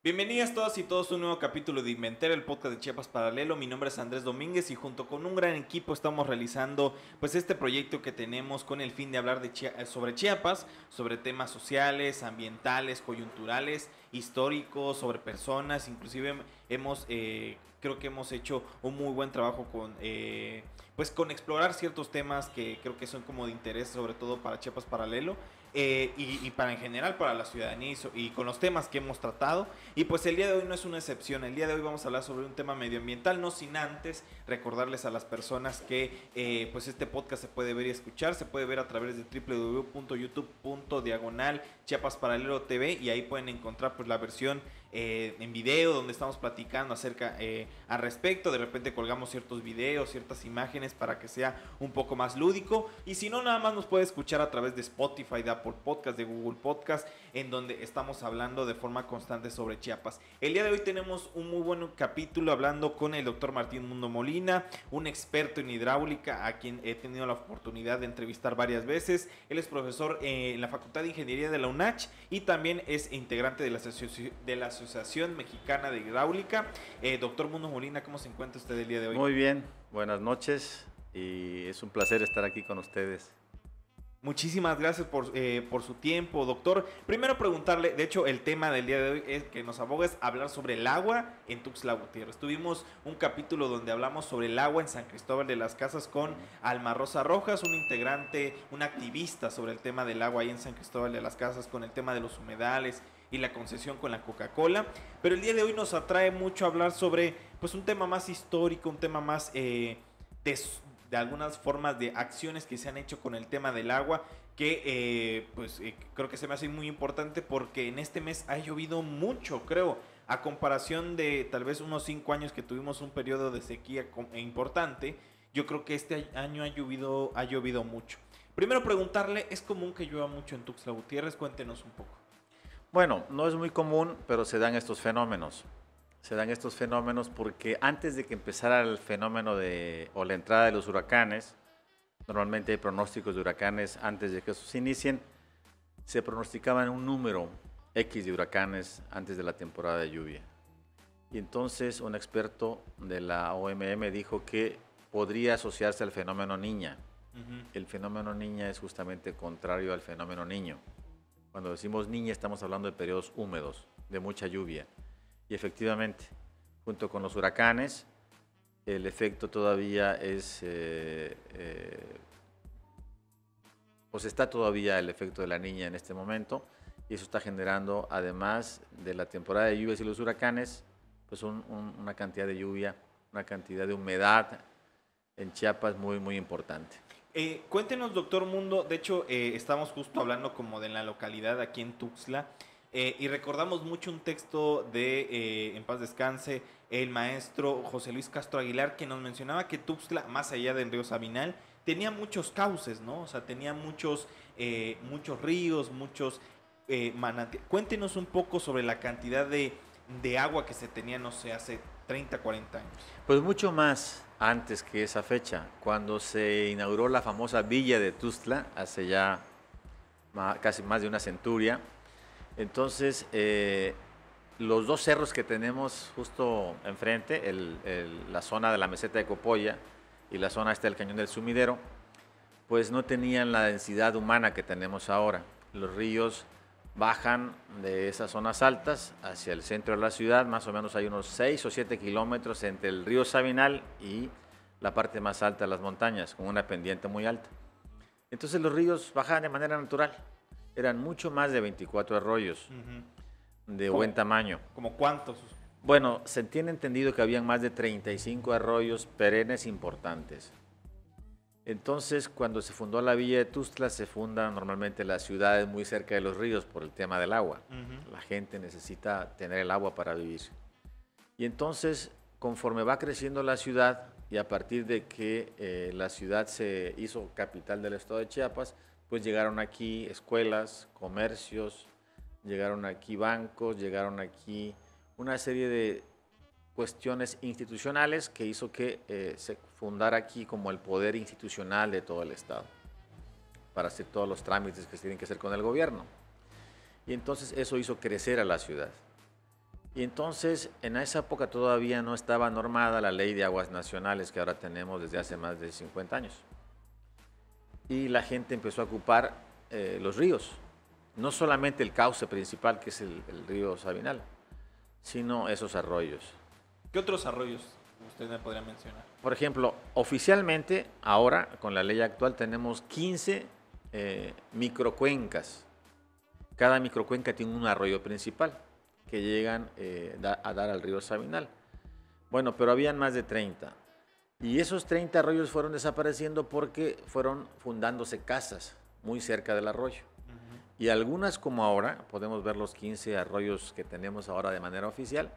Bienvenidas todas y todos a un nuevo capítulo de Inventer, el podcast de Chiapas Paralelo. Mi nombre es Andrés Domínguez y junto con un gran equipo estamos realizando pues este proyecto que tenemos con el fin de hablar sobre Chiapas, sobre temas sociales, ambientales, coyunturales, históricos, sobre personas. Inclusive creo que hemos hecho un muy buen trabajo con explorar ciertos temas que creo que son como de interés, sobre todo para Chiapas Paralelo. Y para en general para la ciudadanía y con los temas que hemos tratado. Y pues el día de hoy no es una excepción. El día de hoy vamos a hablar sobre un tema medioambiental, no sin antes recordarles a las personas que pues este podcast se puede ver y escuchar. Se puede ver a través de www.youtube.com/Chiapas Paralelo TV, y ahí pueden encontrar pues la versión en video donde estamos platicando acerca al respecto. De repente colgamos ciertos videos, ciertas imágenes para que sea un poco más lúdico, y si no, nada más nos puede escuchar a través de Spotify, de Apple Podcast, de Google Podcast, en donde estamos hablando de forma constante sobre Chiapas. El día de hoy tenemos un muy buen capítulo hablando con el doctor Martín Mundo Molina, un experto en hidráulica a quien he tenido la oportunidad de entrevistar varias veces. Él es profesor en la Facultad de Ingeniería de la UNACH y también es integrante de la Asociación Mexicana de Hidráulica. Doctor Mundo Molina, ¿cómo se encuentra usted el día de hoy? Muy bien, buenas noches y es un placer estar aquí con ustedes. Muchísimas gracias por su tiempo, doctor. Primero preguntarle, de hecho el tema del día de hoy es que nos aboga es hablar sobre el agua en Tuxtla Gutiérrez. Tuvimos un capítulo donde hablamos sobre el agua en San Cristóbal de las Casas con Alma Rosa Rojas, un integrante, un activista sobre el tema del agua ahí en San Cristóbal de las Casas, con el tema de los humedales y la concesión con la Coca-Cola. Pero el día de hoy nos atrae mucho hablar sobre pues un tema más histórico, un tema más de algunas formas de acciones que se han hecho con el tema del agua, que creo que se me hace muy importante porque en este mes ha llovido mucho, creo, a comparación de tal vez unos 5 años que tuvimos un periodo de sequía importante. Yo creo que este año ha llovido mucho. Primero preguntarle, ¿es común que llueva mucho en Tuxtla Gutiérrez? Cuéntenos un poco. Bueno, no es muy común, pero se dan estos fenómenos. Se dan estos fenómenos porque antes de que empezara el fenómeno o la entrada de los huracanes, normalmente hay pronósticos de huracanes antes de que esos se inicien, se pronosticaban un número X de huracanes antes de la temporada de lluvia. Y entonces un experto de la OMM dijo que podría asociarse al fenómeno Niña. El fenómeno Niña es justamente contrario al fenómeno Niño. Cuando decimos Niña estamos hablando de periodos húmedos, de mucha lluvia. Y efectivamente, junto con los huracanes, el efecto todavía es, pues está todavía el efecto de la Niña en este momento, y eso está generando, además de la temporada de lluvias y los huracanes, pues una cantidad de lluvia, una cantidad de humedad en Chiapas muy, muy importante. Cuéntenos, doctor Mundo, de hecho estamos justo hablando como de la localidad aquí en Tuxtla. Y recordamos mucho un texto de, en paz descanse, el maestro José Luis Castro Aguilar, que nos mencionaba que Tuxtla, más allá del río Sabinal, tenía muchos cauces, ¿no? O sea, tenía muchos ríos, muchos manantiales. Cuéntenos un poco sobre la cantidad de agua que se tenía, no sé, hace 30, 40 años. Pues mucho más antes que esa fecha, cuando se inauguró la famosa Villa de Tuxtla, hace ya casi más de una centuria. Entonces, los dos cerros que tenemos justo enfrente, la zona de la meseta de Copolla y la zona del Cañón del Sumidero, pues no tenían la densidad humana que tenemos ahora. Los ríos bajan de esas zonas altas hacia el centro de la ciudad, más o menos hay unos 6 o 7 kilómetros entre el río Sabinal y la parte más alta de las montañas, con una pendiente muy alta. Entonces los ríos bajaban de manera natural. Eran mucho más de 24 arroyos de buen tamaño. ¿Cómo cuántos? Bueno, se tiene entendido que habían más de 35 arroyos perennes importantes. Entonces, cuando se fundó la Villa de Tuxtla, se fundan normalmente las ciudades muy cerca de los ríos por el tema del agua. La gente necesita tener el agua para vivir. Y entonces, conforme va creciendo la ciudad, y a partir de que la ciudad se hizo capital del estado de Chiapas, pues llegaron aquí escuelas, comercios, llegaron aquí bancos, llegaron aquí una serie de cuestiones institucionales que hizo que se fundara aquí como el poder institucional de todo el Estado, para hacer todos los trámites que se tienen que hacer con el gobierno. Y entonces eso hizo crecer a la ciudad. Y entonces en esa época todavía no estaba normada la ley de aguas nacionales que ahora tenemos desde hace más de 50 años. Y la gente empezó a ocupar los ríos, no solamente el cauce principal que es el río Sabinal, sino esos arroyos. ¿Qué otros arroyos usted me podría mencionar? Por ejemplo, oficialmente ahora con la ley actual tenemos 15 microcuencas. Cada microcuenca tiene un arroyo principal que llegan a dar al río Sabinal. Bueno, pero habían más de 30. Y esos 30 arroyos fueron desapareciendo porque fueron fundándose casas muy cerca del arroyo. Y algunas, como ahora, podemos ver los 15 arroyos que tenemos ahora de manera oficial,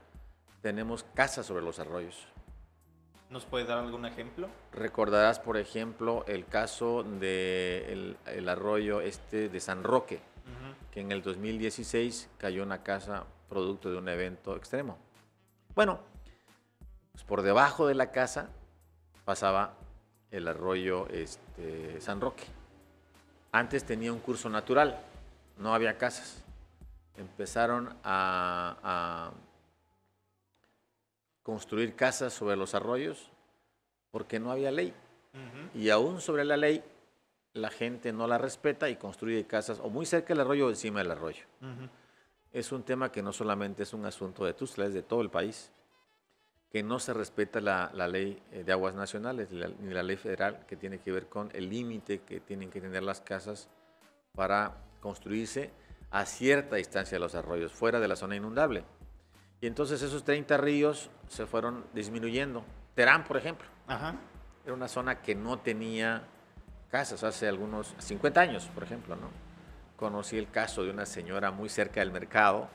tenemos casas sobre los arroyos. ¿Nos puede dar algún ejemplo? Recordarás, por ejemplo, el caso del arroyo de San Roque, que en el 2016 cayó una casa producto de un evento extremo. Bueno, pues por debajo de la casa pasaba el arroyo San Roque. Antes tenía un curso natural, no había casas. Empezaron a construir casas sobre los arroyos porque no había ley. Y aún sobre la ley, la gente no la respeta y construye casas o muy cerca del arroyo o encima del arroyo. Es un tema que no solamente es un asunto de Tuxtla, es de todo el país, que no se respeta la ley de aguas nacionales ni la ley federal que tiene que ver con el límite que tienen que tener las casas para construirse a cierta distancia de los arroyos, fuera de la zona inundable. Y entonces esos 30 ríos se fueron disminuyendo. Terán, por ejemplo, era una zona que no tenía casas hace algunos 50 años, por ejemplo, ¿no? Conocí el caso de una señora muy cerca del mercado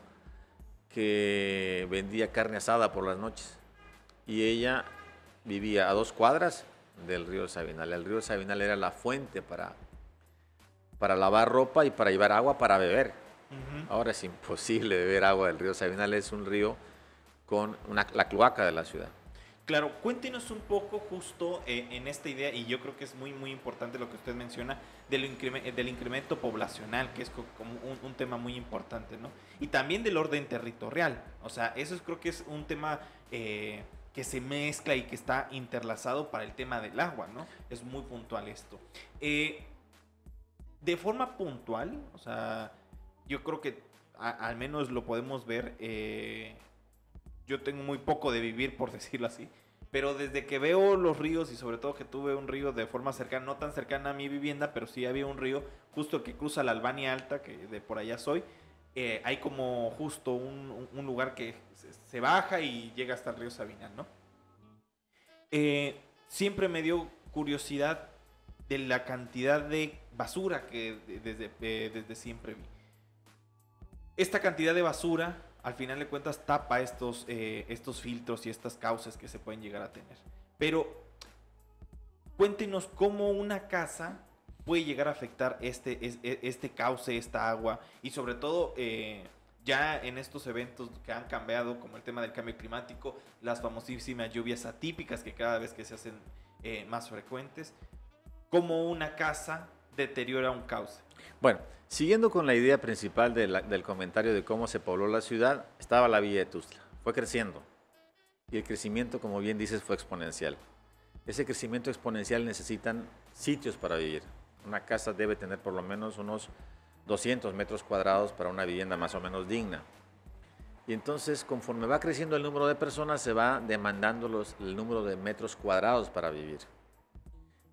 que vendía carne asada por las noches y ella vivía a 2 cuadras del río Sabinal. El río Sabinal era la fuente para lavar ropa y para llevar agua para beber. Ahora es imposible beber agua del río Sabinal, es un río con la cloaca de la ciudad. Claro, cuéntenos un poco justo en esta idea, y yo creo que es muy, muy importante lo que usted menciona, del incremento poblacional, que es como un tema muy importante, ¿no? Y también del orden territorial. O sea, eso creo que es un tema que se mezcla y que está interlazado para el tema del agua, ¿no? Es muy puntual esto. De forma puntual, o sea, yo creo que al menos lo podemos ver. Yo tengo muy poco de vivir, por decirlo así, pero desde que veo los ríos y sobre todo que tuve un río de forma cercana, no tan cercana a mi vivienda, pero sí había un río justo que cruza la Albania Alta, que de por allá soy, hay como justo un lugar que se baja y llega hasta el río Sabinal, ¿no? Siempre me dio curiosidad de la cantidad de basura que desde siempre vi. Esta cantidad de basura, al final de cuentas, tapa estos filtros y estas cauces que se pueden llegar a tener. Pero cuéntenos cómo una casa puede llegar a afectar este cauce, esta agua, y sobre todo ya en estos eventos que han cambiado, como el tema del cambio climático, las famosísimas lluvias atípicas que cada vez que se hacen más frecuentes, cómo una casa deteriora un cauce. Bueno, siguiendo con la idea principal del comentario de cómo se pobló la ciudad, estaba la villa de Tuxtla. Fue creciendo. Y el crecimiento, como bien dices, fue exponencial. Ese crecimiento exponencial necesitan sitios para vivir. Una casa debe tener por lo menos unos 200 metros cuadrados para una vivienda más o menos digna. Y entonces, conforme va creciendo el número de personas, se va demandando el número de metros cuadrados para vivir.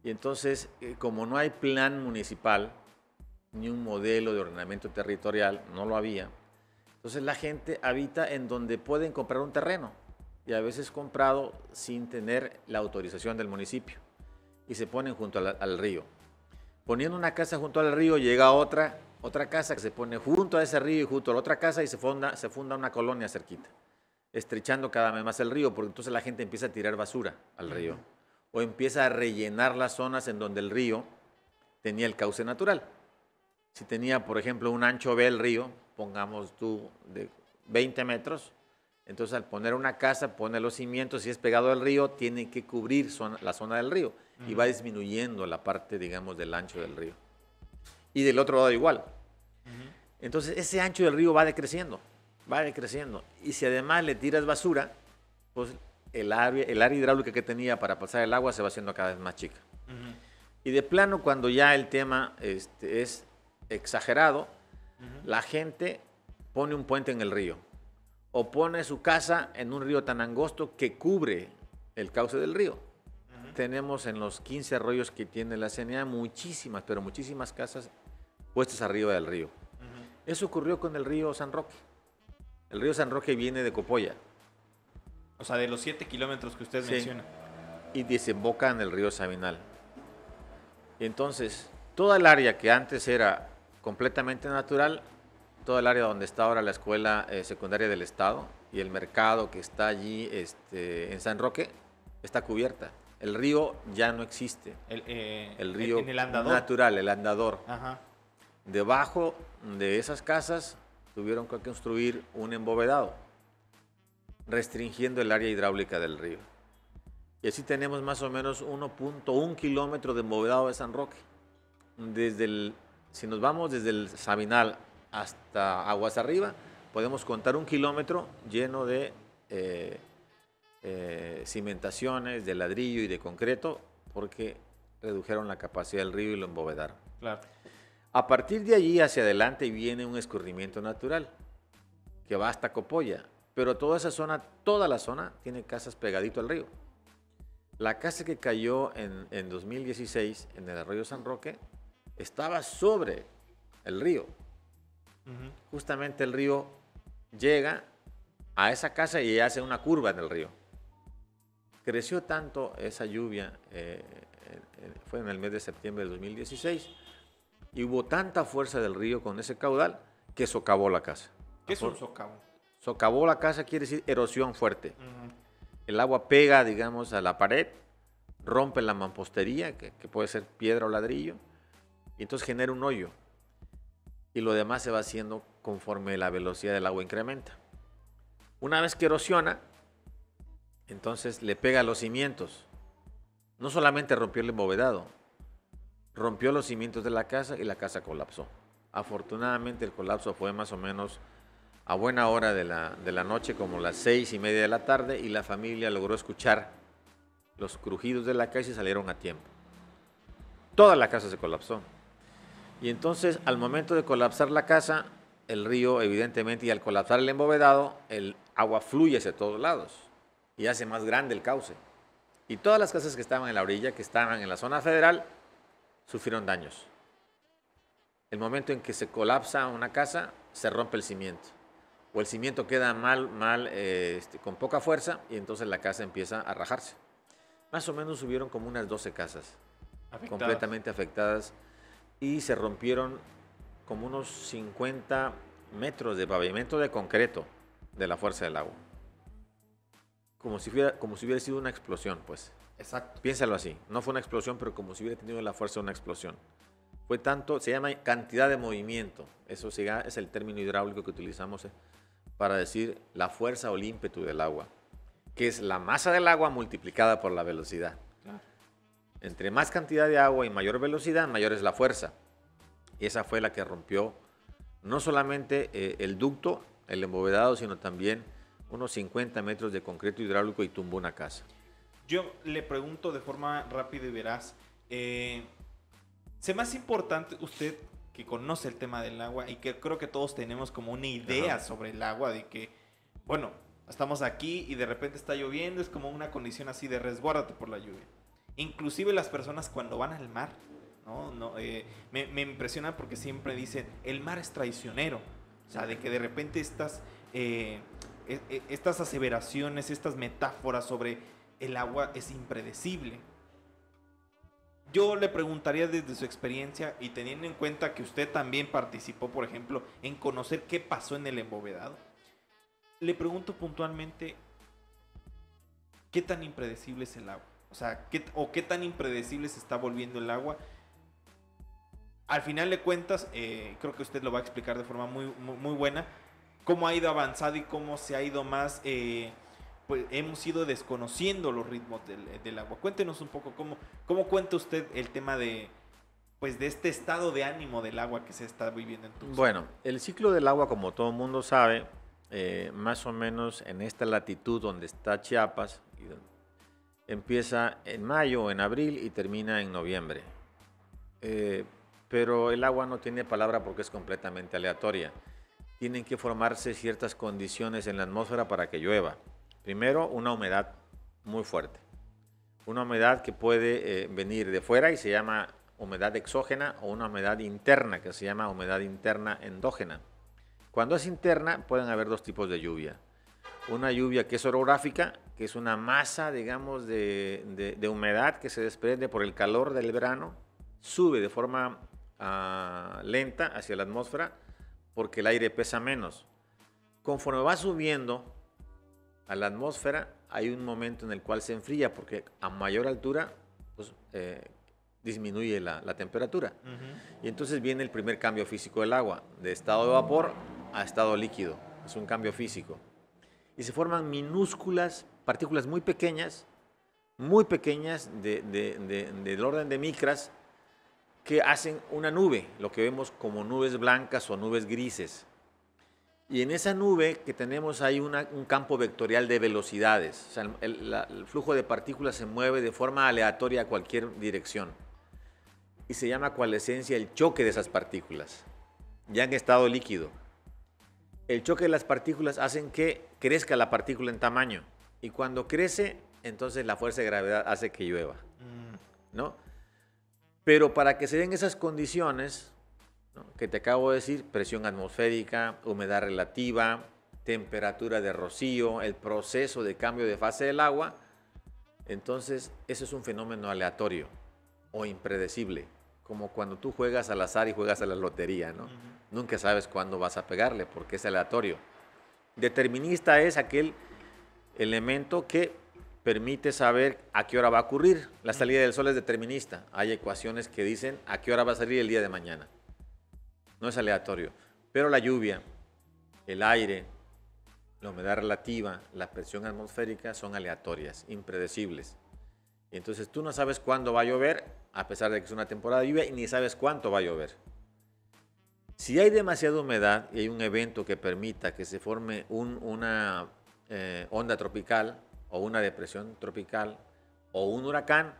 Y entonces, como no hay plan municipal, ni un modelo de ordenamiento territorial, no lo había. Entonces la gente habita en donde pueden comprar un terreno y a veces comprado sin tener la autorización del municipio y se ponen junto al río. Poniendo una casa junto al río llega otra casa que se pone junto a ese río y junto a la otra casa y se funda una colonia cerquita, estrechando cada vez más el río porque entonces la gente empieza a tirar basura al río o empieza a rellenar las zonas en donde el río tenía el cauce natural. Si tenía, por ejemplo, un ancho B el río, pongamos tú de 20 metros, Entonces, al poner una casa, pone los cimientos, si es pegado al río, tiene que cubrir la zona del río y va disminuyendo la parte, digamos, del ancho del río. Y del otro lado igual. Entonces, ese ancho del río va decreciendo. Y si además le tiras basura, pues el área hidráulica que tenía para pasar el agua se va haciendo cada vez más chica. Y de plano, cuando ya el tema es exagerado, la gente pone un puente en el río o pone su casa en un río tan angosto que cubre el cauce del río. Tenemos en los 15 arroyos que tiene la CNA muchísimas, pero muchísimas casas puestas arriba del río. Eso ocurrió con el río San Roque. El río San Roque viene de Copolla. O sea, de los 7 kilómetros que usted menciona. Y desemboca en el río Sabinal. Y entonces, toda el área que antes era completamente natural, toda el área donde está ahora la escuela secundaria del Estado y el mercado que está allí en San Roque, está cubierta. El río ya no existe. El río en el andador natural, el andador. Ajá. Debajo de esas casas tuvieron que construir un embovedado, restringiendo el área hidráulica del río. Y así tenemos más o menos 1.1 kilómetro de embovedado de San Roque. Si nos vamos desde el Sabinal hasta Aguas Arriba, podemos contar 1 kilómetro lleno de cimentaciones, de ladrillo y de concreto, porque redujeron la capacidad del río y lo embovedaron. Claro. A partir de allí hacia adelante viene un escurrimiento natural que va hasta Copolla, pero toda la zona tiene casas pegadito al río. La casa que cayó en 2016 en el arroyo San Roque estaba sobre el río. Justamente el río llega a esa casa y hace una curva en el río. Creció tanto esa lluvia, fue en el mes de septiembre de 2016, y hubo tanta fuerza del río con ese caudal que socavó la casa. ¿Qué es un socavo? Socavó la casa quiere decir erosión fuerte. El agua pega, digamos, a la pared, rompe la mampostería, que puede ser piedra o ladrillo, y entonces genera un hoyo. Y lo demás se va haciendo conforme la velocidad del agua incrementa. Una vez que erosiona, entonces le pega a los cimientos. No solamente rompió el embovedado, rompió los cimientos de la casa y la casa colapsó. Afortunadamente el colapso fue más o menos a buena hora de la noche, como las 6:30 de la tarde, y la familia logró escuchar los crujidos de la casa y salieron a tiempo. Toda la casa se colapsó. Y entonces, al momento de colapsar la casa, el río, evidentemente, y al colapsar el embovedado, el agua fluye hacia todos lados y hace más grande el cauce. Y todas las casas que estaban en la orilla, que estaban en la zona federal, sufrieron daños. El momento en que se colapsa una casa, se rompe el cimiento. O el cimiento queda con poca fuerza, y entonces la casa empieza a rajarse. Más o menos hubieron como unas 12 casas completamente afectadas, y se rompieron como unos 50 metros de pavimento de concreto de la fuerza del agua. Como si hubiera sido una explosión, pues. Exacto. Piénsalo así. No fue una explosión, pero como si hubiera tenido la fuerza de una explosión. Fue tanto, se llama cantidad de movimiento. Eso es el término hidráulico que utilizamos para decir la fuerza o el ímpetu del agua, que es la masa del agua multiplicada por la velocidad. Claro. Entre más cantidad de agua y mayor velocidad, mayor es la fuerza. Y esa fue la que rompió no solamente el ducto, el embovedado, sino también unos 50 metros de concreto hidráulico, y tumbó una casa. Yo le pregunto de forma rápida y veraz, ¿se me hace importante usted, que conoce el tema del agua y que creo que todos tenemos como una idea sobre el agua, de que, bueno, estamos aquí y de repente está lloviendo, es como una condición así de resguárdate por la lluvia? Inclusive las personas cuando van al mar, me impresiona porque siempre dicen, el mar es traicionero. O sea, de que de repente estas aseveraciones, estas metáforas sobre el agua es impredecible. Yo le preguntaría desde su experiencia y teniendo en cuenta que usted también participó, por ejemplo, en conocer qué pasó en el embovedado, le pregunto puntualmente, ¿qué tan impredecible es el agua? O sea, ¿qué tan impredecible se está volviendo el agua? Al final de cuentas, creo que usted lo va a explicar de forma muy, muy, muy buena. cómo ha ido avanzando y cómo se ha ido más, pues hemos ido desconociendo los ritmos del agua. Cuéntenos un poco cómo cuenta usted el tema de, pues, de este estado de ánimo del agua que se está viviendo en Tuxtla. Bueno, el ciclo del agua, como todo el mundo sabe, más o menos en esta latitud donde está Chiapas, empieza en mayo o en abril y termina en noviembre. Pero el agua no tiene palabra porque es completamente aleatoria. Tienen que formarse ciertas condiciones en la atmósfera para que llueva. Primero, una humedad muy fuerte. Una humedad que puede venir de fuera y se llama humedad exógena, o una humedad interna que se llama humedad interna endógena. Cuando es interna pueden haber dos tipos de lluvia. Una lluvia que es orográfica, que es una masa, digamos, de humedad que se desprende por el calor del verano, sube de forma lenta hacia la atmósfera porque el aire pesa menos. Conforme va subiendo a la atmósfera, hay un momento en el cual se enfría porque a mayor altura pues, disminuye la temperatura. Y entonces viene el primer cambio físico del agua, de estado de vapor a estado líquido. Es un cambio físico. Y se forman minúsculas partículas muy pequeñas del orden de micras, que hacen una nube, lo que vemos como nubes blancas o nubes grises. Y en esa nube que tenemos hay un campo vectorial de velocidades. O sea, el flujo de partículas se mueve de forma aleatoria a cualquier dirección. Y se llama coalescencia el choque de esas partículas, ya en estado líquido. El choque de las partículas hacen que crezca la partícula en tamaño. Y cuando crece, entonces la fuerza de gravedad hace que llueva, ¿no? Pero para que se den esas condiciones, ¿no?, que te acabo de decir, presión atmosférica, humedad relativa, temperatura de rocío, el proceso de cambio de fase del agua, entonces eso es un fenómeno aleatorio o impredecible, como cuando tú juegas al azar y juegas a la lotería, ¿no? Nunca sabes cuándo vas a pegarle porque es aleatorio. Determinista es aquel elemento que permite saber a qué hora va a ocurrir. La salida del sol es determinista. Hay ecuaciones que dicen a qué hora va a salir el día de mañana. No es aleatorio. Pero la lluvia, el aire, la humedad relativa, la presión atmosférica son aleatorias, impredecibles. Entonces tú no sabes cuándo va a llover, a pesar de que es una temporada de lluvia, y ni sabes cuánto va a llover. Si hay demasiada humedad y hay un evento que permita que se forme una onda tropical o una depresión tropical o un huracán,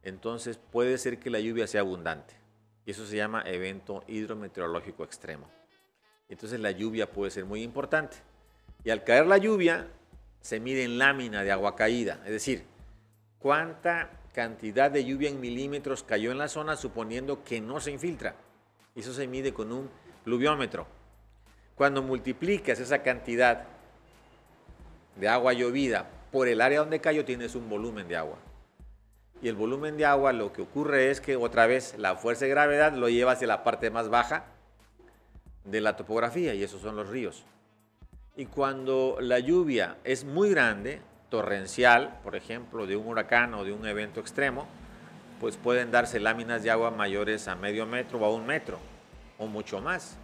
entonces puede ser que la lluvia sea abundante. Y eso se llama evento hidrometeorológico extremo. Entonces la lluvia puede ser muy importante. Y al caer la lluvia, se mide en lámina de agua caída. Es decir, cuánta cantidad de lluvia en milímetros cayó en la zona, suponiendo que no se infiltra. Y eso se mide con un pluviómetro. Cuando multiplicas esa cantidad de agua llovida por el área donde cayó, tienes un volumen de agua. Y el volumen de agua, lo que ocurre es que otra vez la fuerza de gravedad lo lleva hacia la parte más baja de la topografía, y esos son los ríos. Y cuando la lluvia es muy grande, torrencial, por ejemplo, de un huracán o de un evento extremo, pues pueden darse láminas de agua mayores a medio metro o a 1 metro, o mucho más.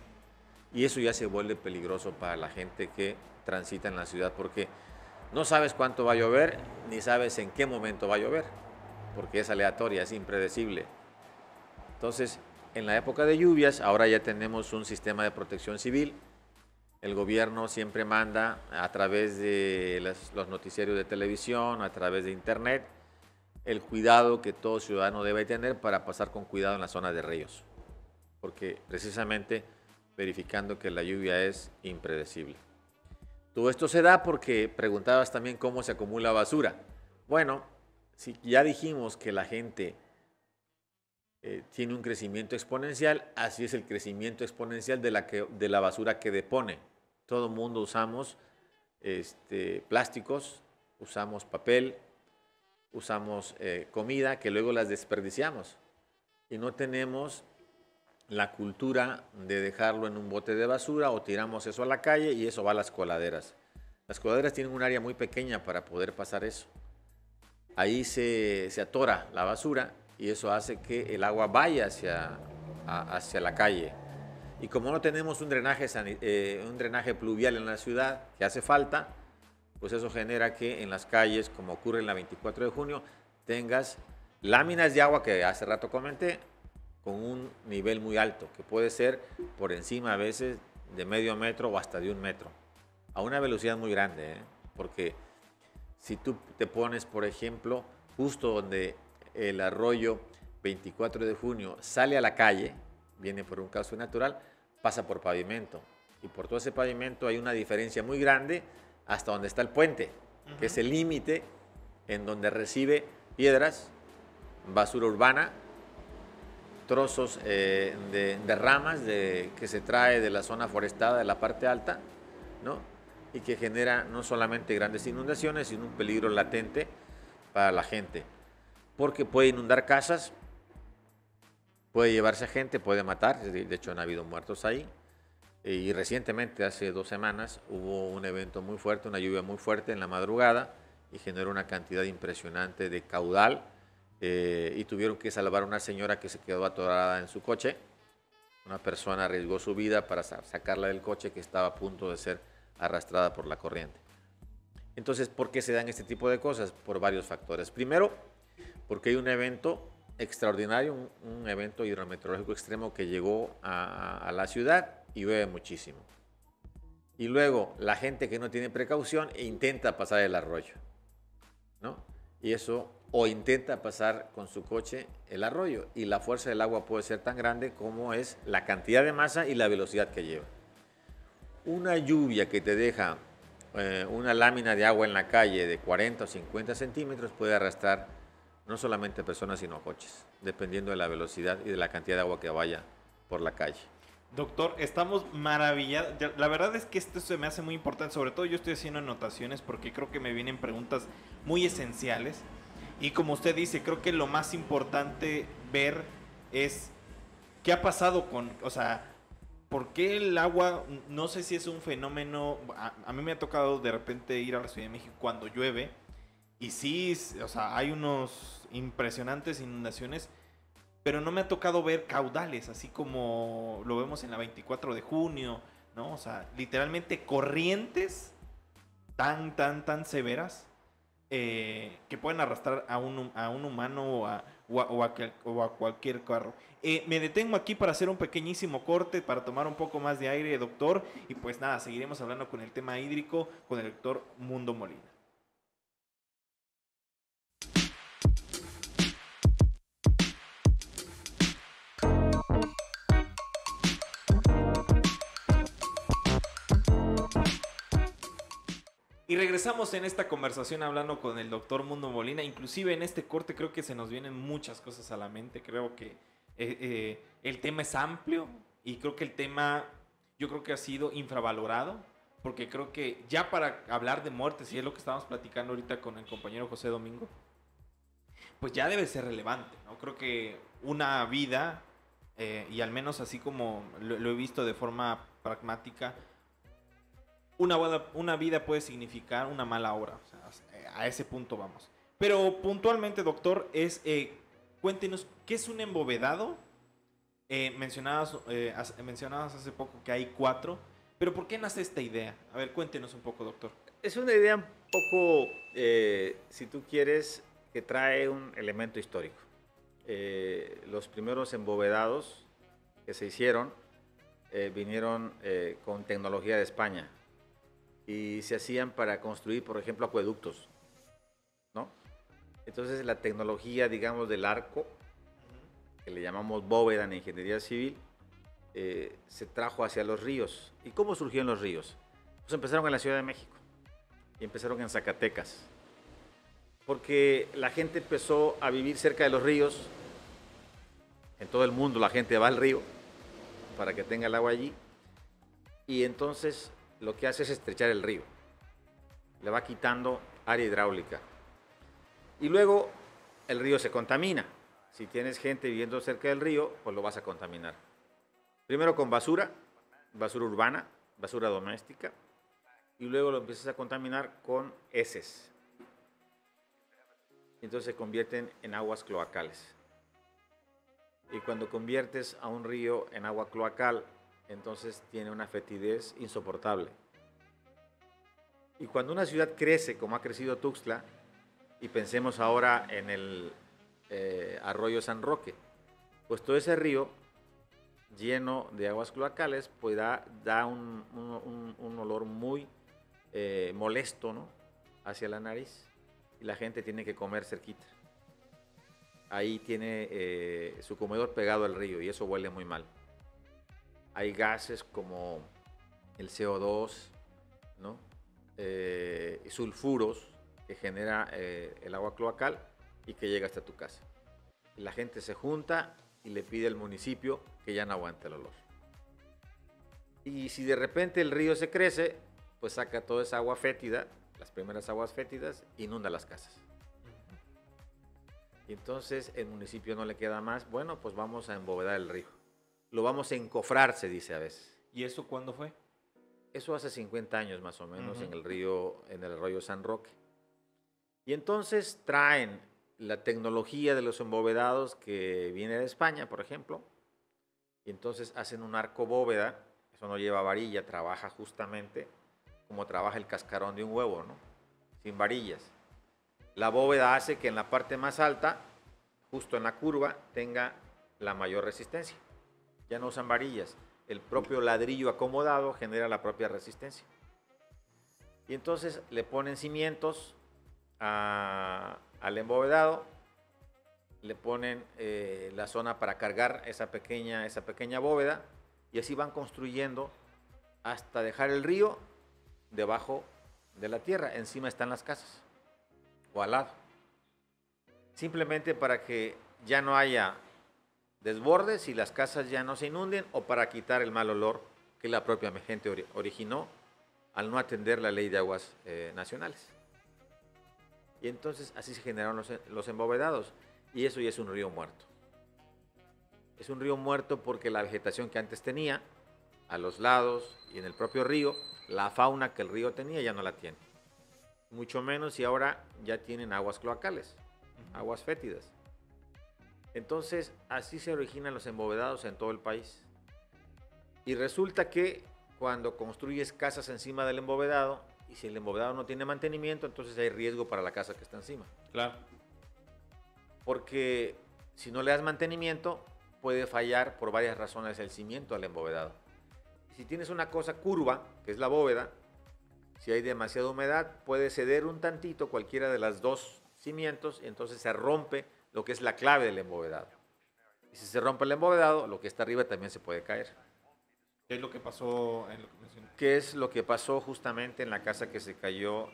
Y eso ya se vuelve peligroso para la gente que transita en la ciudad, porque no sabes cuánto va a llover, ni sabes en qué momento va a llover, porque es aleatoria, es impredecible. Entonces, en la época de lluvias, ahora ya tenemos un sistema de protección civil. El gobierno siempre manda a través de los noticiarios de televisión, a través de internet, el cuidado que todo ciudadano debe tener para pasar con cuidado en la zona de ríos, porque precisamente verificando que la lluvia es impredecible. Todo esto se da porque preguntabas también cómo se acumula basura. Bueno, si ya dijimos que la gente tiene un crecimiento exponencial, así es el crecimiento exponencial de la basura que depone. Todo el mundo usamos plásticos, usamos papel, usamos comida que luego las desperdiciamos y no tenemos la cultura de dejarlo en un bote de basura o tiramos eso a la calle y eso va a las coladeras. Las coladeras tienen un área muy pequeña para poder pasar eso. Ahí se atora la basura y eso hace que el agua vaya hacia la calle. Y como no tenemos un drenaje pluvial en la ciudad, que hace falta, pues eso genera que en las calles, como ocurre en la 24 de junio, tengas láminas de agua que hace rato comenté, con un nivel muy alto, que puede ser por encima a veces de medio metro o hasta de 1 metro, a una velocidad muy grande, porque si tú te pones, por ejemplo, justo donde el arroyo 24 de junio sale a la calle, viene por un cauce natural, pasa por pavimento, y por todo ese pavimento hay una diferencia muy grande hasta donde está el puente, que es el límite en donde recibe piedras, basura urbana, trozos de ramas que se trae de la zona forestada de la parte alta, ¿no? Y que genera no solamente grandes inundaciones, sino un peligro latente para la gente, porque puede inundar casas, puede llevarse a gente, puede matar, de hecho han habido muertos ahí, y recientemente, hace 2 semanas, hubo un evento muy fuerte, una lluvia muy fuerte en la madrugada, y generó una cantidad impresionante de caudal, y tuvieron que salvar a una señora que se quedó atorada en su coche. Una persona arriesgó su vida para sacarla del coche, que estaba a punto de ser arrastrada por la corriente. Entonces, ¿por qué se dan este tipo de cosas? Por varios factores. Primero, porque hay un evento extraordinario, un evento hidrometeorológico extremo que llegó a la ciudad y llueve muchísimo. Y luego, la gente que no tiene precaución intenta pasar el arroyo, ¿no? Y eso, o intenta pasar con su coche el arroyo, y la fuerza del agua puede ser tan grande como es la cantidad de masa y la velocidad que lleva. Una lluvia que te deja una lámina de agua en la calle de 40 o 50 centímetros puede arrastrar no solamente personas, sino coches, dependiendo de la velocidad y de la cantidad de agua que vaya por la calle. Doctor, estamos maravillados. La verdad es que esto se me hace muy importante. Sobre todo yo estoy haciendo anotaciones porque creo que me vienen preguntas muy esenciales. Y como usted dice, creo que lo más importante ver es qué ha pasado con... O sea, ¿por qué el agua? No sé si es un fenómeno... A mí me ha tocado de repente ir a la Ciudad de México cuando llueve. Y sí, o sea, hay unos impresionantes inundaciones, pero no me ha tocado ver caudales, así como lo vemos en la 24 de junio, ¿no? O sea, literalmente corrientes tan severas que pueden arrastrar a un humano o a cualquier carro. Me detengo aquí para hacer un pequeñísimo corte, para tomar un poco más de aire, doctor, y pues nada, seguiremos hablando con el tema hídrico con el doctor Mundo Molina. Y regresamos en esta conversación hablando con el doctor Mundo Molina. Inclusive en este corte creo que se nos vienen muchas cosas a la mente. Creo que el tema es amplio y creo que el tema yo creo que ha sido infravalorado. Porque creo que ya para hablar de muertes, y es lo que estábamos platicando ahorita con el compañero José Domingo, pues ya debe ser relevante, ¿no? Creo que una vida, y al menos así como lo he visto de forma pragmática, una vida puede significar una mala hora. O sea, a ese punto vamos. Pero puntualmente, doctor, cuéntenos, ¿qué es un embovedado? Mencionabas hace poco que hay 4, pero ¿por qué nace esta idea? A ver, cuéntenos un poco, doctor. Es una idea un poco, si tú quieres, que trae un elemento histórico. Los primeros embovedados que se hicieron vinieron con tecnología de España y se hacían para construir, por ejemplo, acueductos, ¿no? Entonces la tecnología, digamos, del arco, que le llamamos bóveda en ingeniería civil, se trajo hacia los ríos. ¿Y cómo surgieron los ríos? Pues empezaron en la Ciudad de México y empezaron en Zacatecas, porque la gente empezó a vivir cerca de los ríos. En todo el mundo la gente va al río para que tenga el agua allí, y entonces lo que hace es estrechar el río, le va quitando área hidráulica, y luego el río se contamina. Si tienes gente viviendo cerca del río, pues lo vas a contaminar. Primero con basura urbana, basura doméstica, y luego lo empiezas a contaminar con heces. Entonces se convierten en aguas cloacales. Y cuando conviertes a un río en agua cloacal, entonces tiene una fetidez insoportable. Y cuando una ciudad crece, como ha crecido Tuxtla, y pensemos ahora en el arroyo San Roque, pues todo ese río lleno de aguas cloacales, pues da un olor muy molesto, ¿no?, hacia la nariz, y la gente tiene que comer cerquita. Ahí tiene su comedor pegado al río y eso huele muy mal. Hay gases como el CO2, ¿no?, sulfuros que genera el agua cloacal y que llega hasta tu casa. Y la gente se junta y le pide al municipio que ya no aguante el olor. Y si de repente el río se crece, pues saca toda esa agua fétida, las primeras aguas fétidas, inunda las casas. Y entonces el municipio no le queda más, bueno, pues vamos a embovedar el río. Lo vamos a encofrar, se dice a veces. ¿Y eso cuándo fue? Eso hace 50 años más o menos, en el arroyo San Roque. Y entonces traen la tecnología de los embovedados que viene de España, por ejemplo, y entonces hacen un arco bóveda, eso no lleva varilla, trabaja justamente como trabaja el cascarón de un huevo, ¿no?, sin varillas. La bóveda hace que en la parte más alta, justo en la curva, tenga la mayor resistencia. Ya no usan varillas, el propio ladrillo acomodado genera la propia resistencia. Y entonces le ponen cimientos al embovedado, le ponen la zona para cargar esa pequeña bóveda, y así van construyendo hasta dejar el río debajo de la tierra. Encima están las casas o al lado, simplemente para que ya no haya desbordes y las casas ya no se inunden, o para quitar el mal olor que la propia gente originó al no atender la ley de aguas nacionales. Y entonces así se generaron los embovedados, y eso ya es un río muerto. Es un río muerto porque la vegetación que antes tenía a los lados y en el propio río, la fauna que el río tenía ya no la tiene. Mucho menos si ahora ya tienen aguas cloacales, aguas fétidas. Entonces, así se originan los embovedados en todo el país. Y resulta que cuando construyes casas encima del embovedado, y si el embovedado no tiene mantenimiento, entonces hay riesgo para la casa que está encima. Claro. Porque si no le das mantenimiento, puede fallar por varias razones el cimiento al embovedado. Si tienes una cosa curva, que es la bóveda, si hay demasiada humedad, puede ceder un tantito cualquiera de las dos cimientos, y entonces se rompe lo que es la clave del embovedado. Y si se rompe el embovedado, lo que está arriba también se puede caer. ¿Qué es lo que pasó en lo que mencioné? ¿Qué es lo que pasó justamente en la casa que se cayó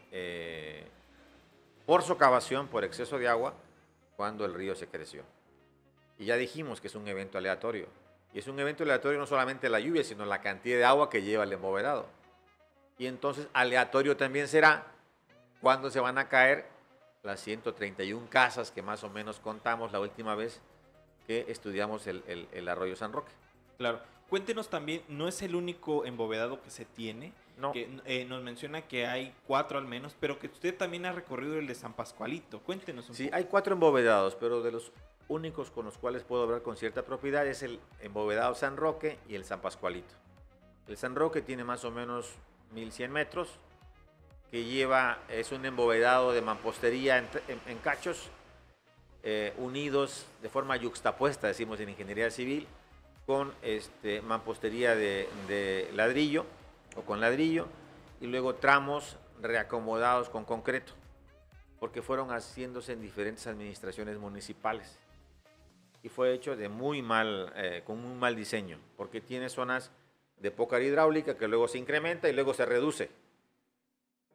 por socavación, por exceso de agua, cuando el río se creció? Y ya dijimos que es un evento aleatorio. Y es un evento aleatorio no solamente la lluvia, sino la cantidad de agua que lleva el embovedado. Y entonces aleatorio también será cuando se van a caer las 131 casas que más o menos contamos la última vez que estudiamos el arroyo San Roque. Claro. Cuéntenos también, ¿no es el único embovedado que se tiene? No. Que nos menciona que hay 4 al menos, pero que usted también ha recorrido el de San Pascualito. Cuéntenos un poco. Sí, hay 4 embovedados, pero de los únicos con los cuales puedo hablar con cierta propiedad es el embovedado San Roque y el San Pascualito. El San Roque tiene más o menos 1100 metros, que es un embovedado de mampostería en cachos, unidos de forma yuxtapuesta, decimos en ingeniería civil, con mampostería de ladrillo o con ladrillo, y luego tramos reacomodados con concreto, porque fueron haciéndose en diferentes administraciones municipales. Y fue hecho con muy mal diseño, porque tiene zonas de poca hidráulica que luego se incrementa y luego se reduce.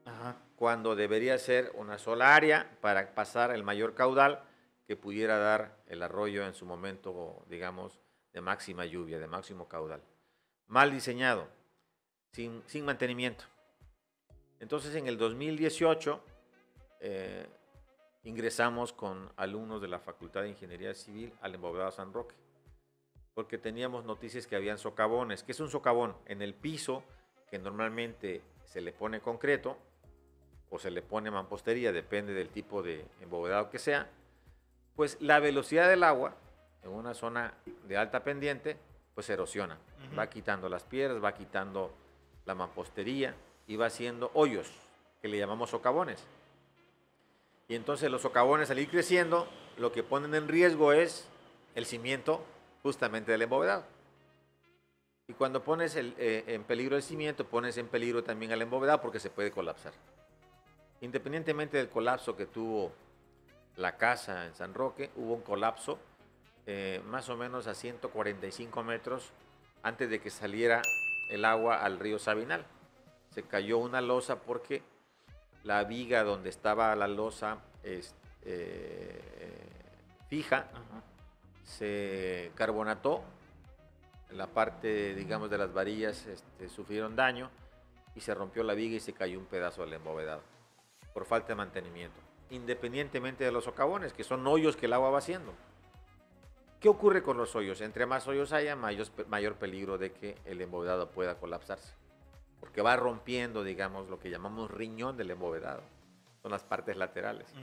Ajá. Cuando debería ser una sola área para pasar el mayor caudal que pudiera dar el arroyo en su momento, digamos, de máxima lluvia, de máximo caudal. Mal diseñado, sin mantenimiento. Entonces, en el 2018, ingresamos con alumnos de la Facultad de Ingeniería Civil al embovedado San Roque, porque teníamos noticias que habían socavones. ¿Qué es un socavón? En el piso, que normalmente se le pone concreto o se le pone mampostería, depende del tipo de embovedado que sea, pues la velocidad del agua en una zona de alta pendiente pues se erosiona. Va quitando las piedras, va quitando la mampostería y va haciendo hoyos, que le llamamos socavones. Y entonces los socavones, al ir creciendo, lo que ponen en riesgo es el cimiento justamente del embovedado. Y cuando pones en peligro el cimiento, pones en peligro también el embovedado porque se puede colapsar. Independientemente del colapso que tuvo la casa en San Roque, hubo un colapso más o menos a 145 metros antes de que saliera el agua al río Sabinal. Se cayó una losa porque la viga donde estaba la losa fija se carbonató. La parte, digamos, de las varillas sufrieron daño y se rompió la viga y se cayó un pedazo del embovedado por falta de mantenimiento, independientemente de los socavones, que son hoyos que el agua va haciendo. ¿Qué ocurre con los hoyos? Entre más hoyos haya, mayor peligro de que el embovedado pueda colapsarse, porque va rompiendo, digamos, lo que llamamos riñón del embovedado, son las partes laterales,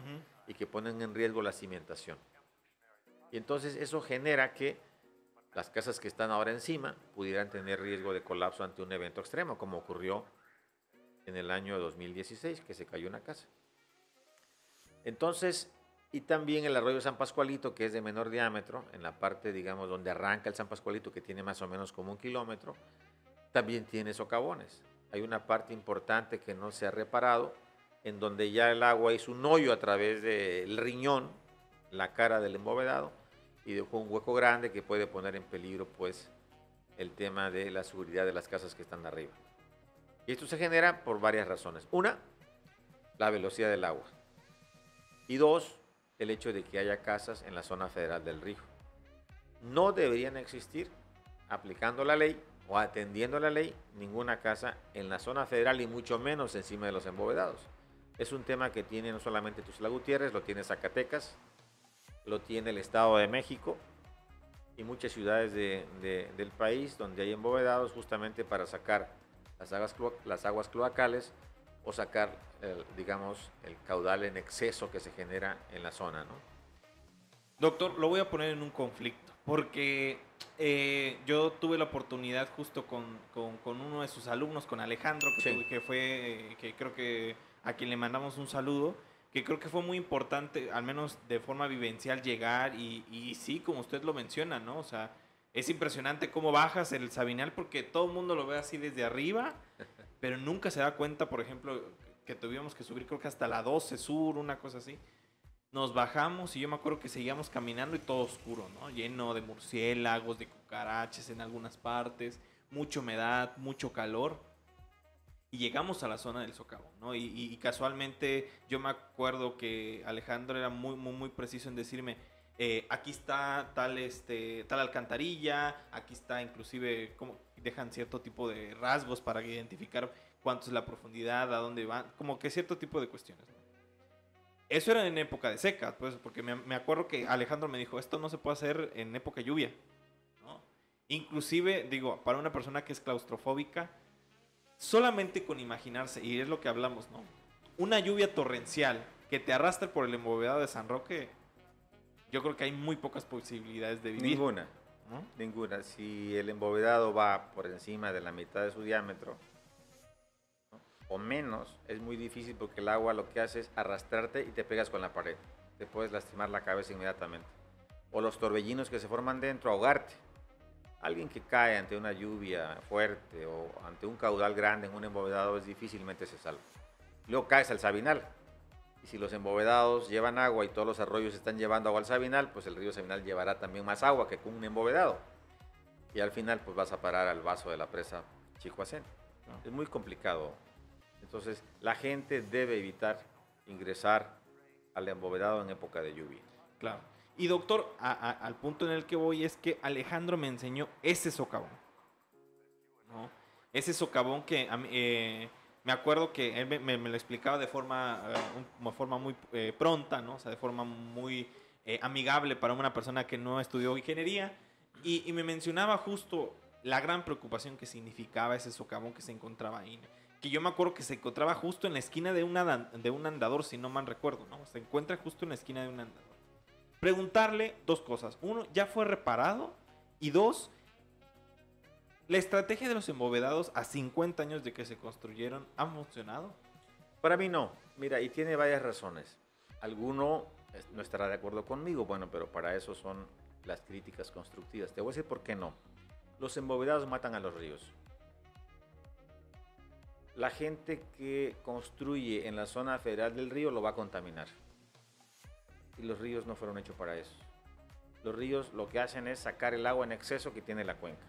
y que ponen en riesgo la cimentación. Y entonces eso genera que las casas que están ahora encima pudieran tener riesgo de colapso ante un evento extremo, como ocurrió en el año 2016, que se cayó una casa. Entonces, y también el arroyo San Pascualito, que es de menor diámetro, en la parte, digamos, donde arranca el San Pascualito, que tiene más o menos como 1 kilómetro, también tiene socavones. Hay una parte importante que no se ha reparado, en donde ya el agua hizo un hoyo a través del riñón, la cara del embovedado, y dejó un hueco grande que puede poner en peligro, pues, el tema de la seguridad de las casas que están arriba. Y esto se genera por varias razones. Una, la velocidad del agua. Y dos, el hecho de que haya casas en la zona federal del río. No deberían existir, aplicando la ley o atendiendo la ley, ninguna casa en la zona federal y mucho menos encima de los embovedados. Es un tema que tiene no solamente Tuxtla Gutiérrez, lo tiene Zacatecas, lo tiene el Estado de México y muchas ciudades del país donde hay embovedados justamente para sacar las aguas cloacales o sacar, digamos, el caudal en exceso que se genera en la zona, ¿no? Doctor, lo voy a poner en un conflicto, porque yo tuve la oportunidad justo con uno de sus alumnos, con Alejandro, que creo que a quien le mandamos un saludo, que creo que fue muy importante, al menos de forma vivencial, llegar y sí, como usted lo menciona, ¿no? O sea, es impresionante cómo bajas el Sabinal porque todo el mundo lo ve así desde arriba, pero nunca se da cuenta, por ejemplo, que tuvimos que subir creo que hasta la 12 Sur, una cosa así. Nos bajamos y yo me acuerdo que seguíamos caminando y todo oscuro, ¿no? Lleno de murciélagos, de cucarachas en algunas partes, mucha humedad, mucho calor. Y llegamos a la zona del socavón, ¿no? Y casualmente yo me acuerdo que Alejandro era muy preciso en decirme, aquí está tal alcantarilla, aquí está inclusive, como dejan cierto tipo de rasgos para identificar cuánto es la profundidad, a dónde van, como que cierto tipo de cuestiones, ¿no? Eso era en época de seca, pues, porque me acuerdo que Alejandro me dijo, esto no se puede hacer en época de lluvia, ¿no? Inclusive, digo, para una persona que es claustrofóbica, solamente con imaginarse, y es lo que hablamos, ¿no? Una lluvia torrencial que te arrastre por el embovedado de San Roque, yo creo que hay muy pocas posibilidades de vivir. Ninguna, ¿no? Ninguna. Si el embovedado va por encima de la mitad de su diámetro, ¿no?, o menos, es muy difícil porque el agua lo que hace es arrastrarte y te pegas con la pared. Te puedes lastimar la cabeza inmediatamente. O los torbellinos que se forman dentro, ahogarte. Alguien que cae ante una lluvia fuerte o ante un caudal grande en un embovedado es difícilmente se salva. Luego caes al Sabinal. Y si los embovedados llevan agua y todos los arroyos están llevando agua al Sabinal, pues el río Sabinal llevará también más agua que con un embovedado. Y al final pues vas a parar al vaso de la presa Chicoacén. Es muy complicado. Entonces la gente debe evitar ingresar al embovedado en época de lluvia. Claro. Y doctor, al punto en el que voy es que Alejandro me enseñó ese socavón, ¿no? Ese socavón que a mí, me acuerdo que él me lo explicaba de forma muy pronta, ¿no? O sea, de forma muy amigable para una persona que no estudió ingeniería. Y me mencionaba justo la gran preocupación que significaba ese socavón que se encontraba ahí, ¿no? Que yo me acuerdo que se encontraba justo en la esquina de un andador, si no mal recuerdo, ¿no? Se encuentra justo en la esquina de un andador. Preguntarle dos cosas. Uno, ¿ya fue reparado? Y dos, ¿La estrategia de los embovedados a 50 años de que se construyeron ha funcionado? Para mí no. Mira, y tiene varias razones. Alguno no estará de acuerdo conmigo, bueno, pero para eso son las críticas constructivas. Te voy a decir por qué no. Los embovedados matan a los ríos. La gente que construye en la zona federal del río lo va a contaminar. Y los ríos no fueron hechos para eso. Los ríos lo que hacen es sacar el agua en exceso que tiene la cuenca.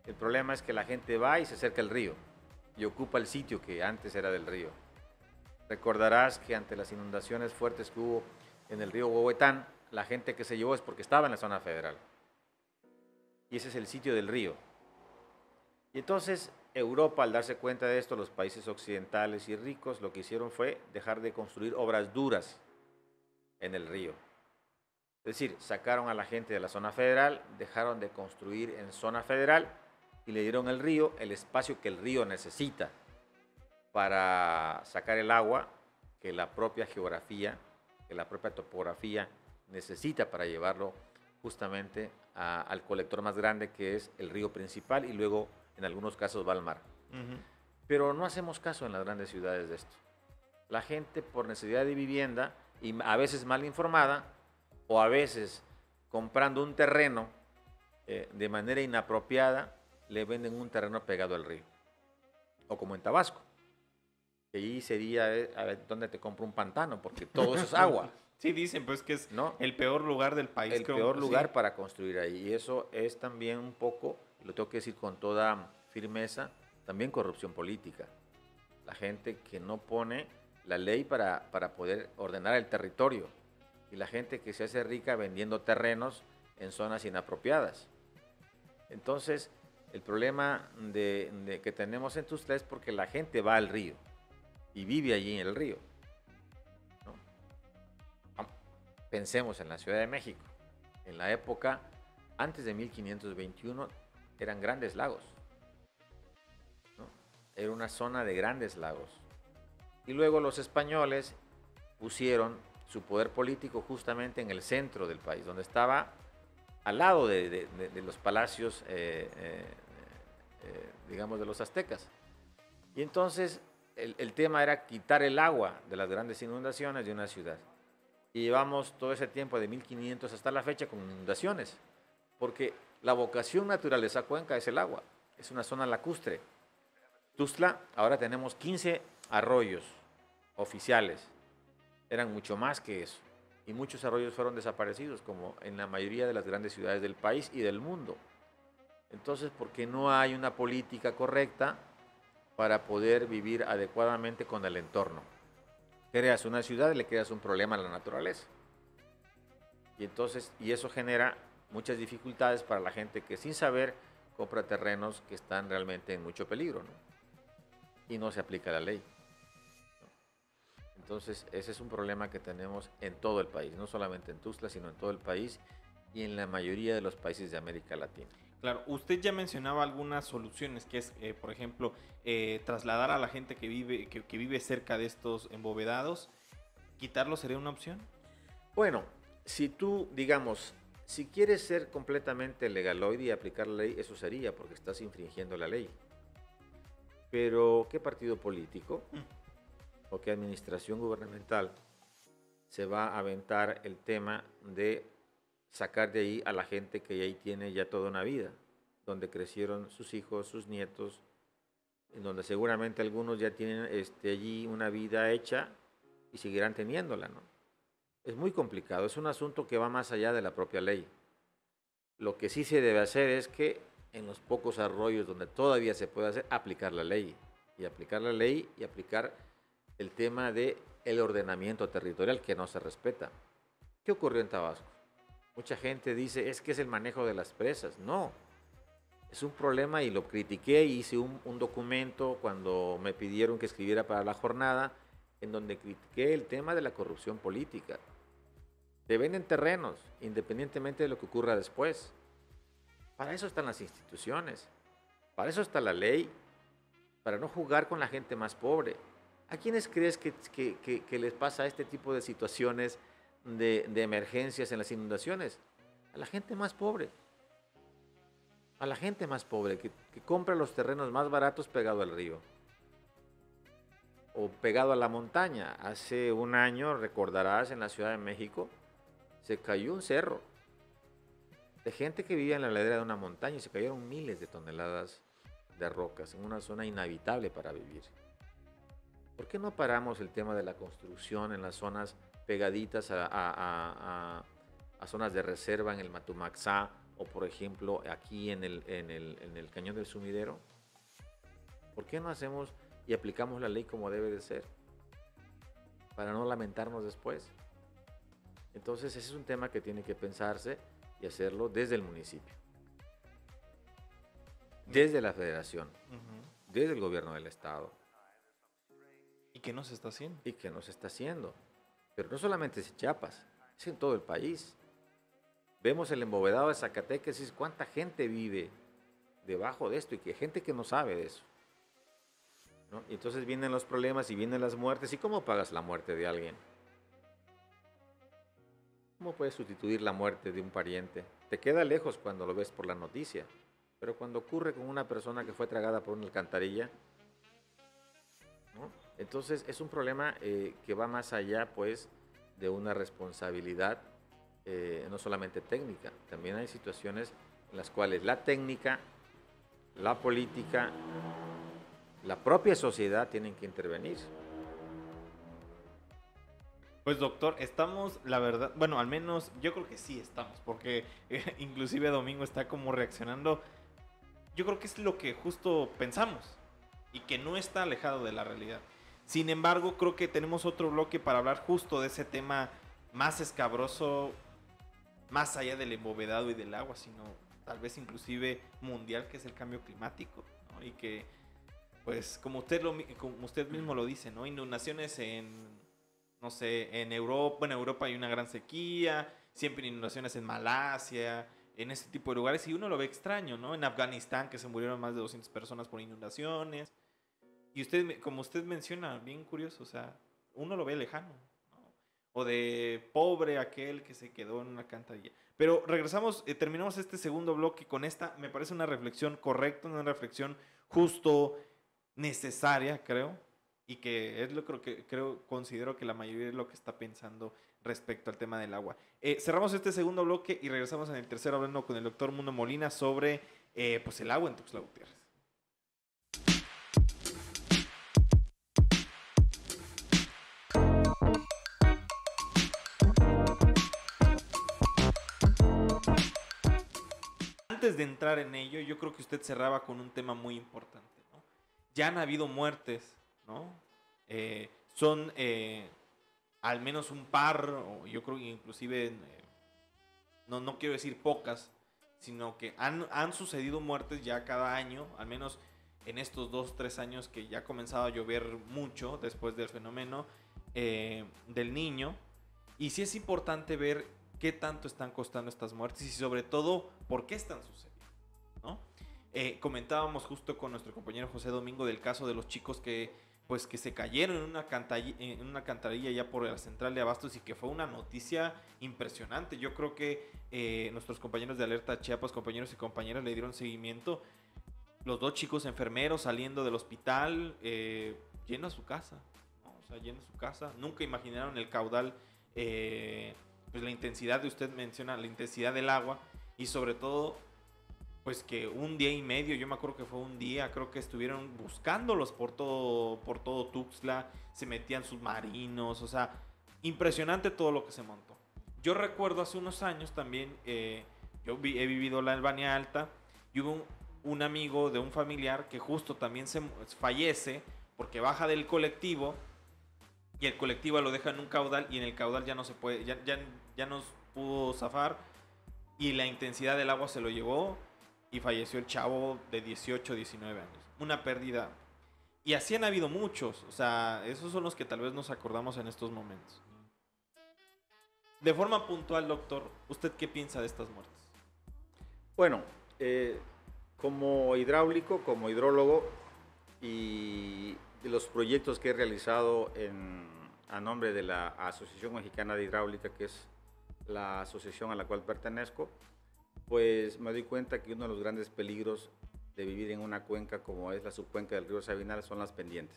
El problema es que la gente va y se acerca al río y ocupa el sitio que antes era del río. Recordarás que ante las inundaciones fuertes que hubo en el río Huehuetán, la gente que se llevó es porque estaba en la zona federal. Y ese es el sitio del río. Y entonces Europa, al darse cuenta de esto, los países occidentales y ricos, lo que hicieron fue dejar de construir obras duras en el río. Es decir, sacaron a la gente de la zona federal, dejaron de construir en zona federal y le dieron al río el espacio que el río necesita para sacar el agua que la propia geografía, que la propia topografía necesita para llevarlo justamente al colector más grande, que es el río principal, y luego en algunos casos va al mar. Pero no hacemos caso en las grandes ciudades de esto. La gente, por necesidad de vivienda y a veces mal informada, o a veces comprando un terreno de manera inapropiada, le venden un terreno pegado al río. O como en Tabasco. Allí sería a ver dónde te compro un pantano, porque todo eso es agua. Sí, dicen pues que es, ¿no?, el peor lugar del país. el peor lugar para construir ahí. Y eso es también un poco, lo tengo que decir con toda firmeza, también corrupción política. La gente que no pone la ley para poder ordenar el territorio. Y la gente que se hace rica vendiendo terrenos en zonas inapropiadas. Entonces, el problema que tenemos en Tuxtla es porque la gente va al río y vive allí en el río, ¿no? Pensemos en la Ciudad de México. En la época, antes de 1521, eran grandes lagos, ¿no? Era una zona de grandes lagos. Y luego los españoles pusieron su poder político justamente en el centro del país, donde estaba al lado de los palacios, digamos, de los aztecas. Y entonces el tema era quitar el agua de las grandes inundaciones de una ciudad. Y llevamos todo ese tiempo, de 1500 hasta la fecha, con inundaciones, porque la vocación natural de esa cuenca es el agua, es una zona lacustre. Tuxtla, ahora tenemos 15 arroyos oficiales. Eran mucho más que eso. Y muchos arroyos fueron desaparecidos, como en la mayoría de las grandes ciudades del país y del mundo. Entonces, ¿por qué no hay una política correcta para poder vivir adecuadamente con el entorno? Creas una ciudad y le creas un problema a la naturaleza. Y entonces, y eso genera muchas dificultades para la gente que sin saber compra terrenos que están realmente en mucho peligro, ¿no? Y no se aplica la ley. Entonces, ese es un problema que tenemos en todo el país, no solamente en Tuxtla, sino en todo el país y en la mayoría de los países de América Latina. Claro, usted ya mencionaba algunas soluciones, que es, por ejemplo, trasladar a la gente que vive cerca de estos embovedados. ¿Quitarlo sería una opción? Bueno, si tú, digamos, si quieres ser completamente legaloide y aplicar la ley, eso sería, porque estás infringiendo la ley. Pero, ¿qué partido político o qué administración gubernamental se va a aventar el tema de sacar de ahí a la gente que ahí tiene ya toda una vida, donde crecieron sus hijos, sus nietos, en donde seguramente algunos ya tienen allí una vida hecha y seguirán teniéndola, ¿no? Es muy complicado, es un asunto que va más allá de la propia ley. Lo que sí se debe hacer es que en los pocos arroyos donde todavía se puede hacer, aplicar la ley, y aplicar la ley y aplicar el tema del ordenamiento territorial que no se respeta. ¿Qué ocurrió en Tabasco? Mucha gente dice, es que es el manejo de las presas. No, es un problema y lo critiqué, hice un documento cuando me pidieron que escribiera para la jornada, en donde critiqué el tema de la corrupción política. Te venden terrenos, independientemente de lo que ocurra después. Para eso están las instituciones, para eso está la ley, para no jugar con la gente más pobre. ¿A quiénes crees que les pasa este tipo de situaciones de emergencias en las inundaciones? A la gente más pobre. a la gente más pobre que compra los terrenos más baratos pegado al río o pegado a la montaña. Hace un año, recordarás, en la Ciudad de México, se cayó un cerro de gente que vivía en la ladera de una montaña y se cayeron miles de toneladas de rocas en una zona inhabitable para vivir. ¿Por qué no paramos el tema de la construcción en las zonas pegaditas a zonas de reserva en el Matumaxá o, por ejemplo, aquí en el Cañón del Sumidero? ¿Por qué no hacemos y aplicamos la ley como debe de ser? Para no lamentarnos después. Entonces, ese es un tema que tiene que pensarse y hacerlo desde el municipio, desde la federación, desde el gobierno del estado. ¿Y qué no se está haciendo? Y qué no se está haciendo. Pero no solamente es en Chiapas, es en todo el país. Vemos el embovedado de Zacatecas y cuánta gente vive debajo de esto y que gente que no sabe de eso, ¿no? Y entonces vienen los problemas y vienen las muertes. ¿Y cómo pagas la muerte de alguien? ¿Cómo puedes sustituir la muerte de un pariente? Te queda lejos cuando lo ves por la noticia, pero cuando ocurre con una persona que fue tragada por una alcantarilla, ¿no? Entonces es un problema que va más allá, pues, de una responsabilidad no solamente técnica. También hay situaciones en las cuales la técnica, la política, la propia sociedad tienen que intervenir. Pues doctor, estamos, la verdad, bueno, al menos yo creo que sí estamos, porque inclusive Domingo está como reaccionando. Yo creo que es lo que justo pensamos y que no está alejado de la realidad. Sin embargo, creo que tenemos otro bloque para hablar justo de ese tema más escabroso, más allá del embovedado y del agua, sino tal vez inclusive mundial, que es el cambio climático, ¿no? Y que, pues, como usted mismo lo dice, ¿no? Inundaciones no sé, en Europa. Bueno, en Europa hay una gran sequía, siempre inundaciones en Malasia, en ese tipo de lugares, y uno lo ve extraño, ¿no? En Afganistán, que se murieron más de 200 personas por inundaciones. Y usted, como usted menciona, bien curioso, o sea, uno lo ve lejano, ¿no? O de pobre aquel que se quedó en una alcantarilla. Pero regresamos, terminamos este segundo bloque con esta, me parece una reflexión correcta, una reflexión justo, necesaria, creo, y que es lo que considero que la mayoría es lo que está pensando respecto al tema del agua. Cerramos este segundo bloque y regresamos en el tercero hablando con el doctor Mundo Molina sobre pues el agua en Tuxtla Gutiérrez. Antes de entrar en ello, yo creo que usted cerraba con un tema muy importante, ¿no? Ya han habido muertes, ¿no? Son al menos un par, o yo creo que inclusive, no quiero decir pocas, sino que han sucedido muertes ya cada año, al menos en estos 2-3 años que ya ha comenzado a llover mucho después del fenómeno del Niño. Y sí es importante ver qué tanto están costando estas muertes y sobre todo por qué están sucediendo, ¿no? Comentábamos justo con nuestro compañero José Domingo del caso de los chicos que se cayeron en una alcantarilla ya por la central de Abastos y que fue una noticia impresionante. Yo creo que nuestros compañeros de Alerta Chiapas, compañeros y compañeras, le dieron seguimiento. Los dos chicos enfermeros saliendo del hospital, lleno su casa, ¿no? O sea, lleno su casa. Nunca imaginaron el caudal, pues la intensidad de usted menciona, la intensidad del agua y sobre todo pues que un día y medio, yo me acuerdo que fue un día, creo que estuvieron buscándolos por todo Tuxtla, se metían submarinos, o sea, impresionante todo lo que se montó. Yo recuerdo hace unos años también, he vivido en la Albania Alta y hubo un amigo de un familiar que justo también se fallece porque baja del colectivo y el colectivo lo deja en un caudal y en el caudal ya no se puede, ya no pudo zafar y la intensidad del agua se lo llevó y falleció el chavo de 18, 19 años. Una pérdida. Y así han habido muchos. O sea, esos son los que tal vez nos acordamos en estos momentos. De forma puntual, doctor, ¿usted qué piensa de estas muertes? Bueno, como hidráulico, como hidrólogo y de los proyectos que he realizado a nombre de la Asociación Mexicana de Hidráulica, que es la asociación a la cual pertenezco, Pues me doy cuenta que uno de los grandes peligros de vivir en una cuenca como es la subcuenca del río Sabinal son las pendientes.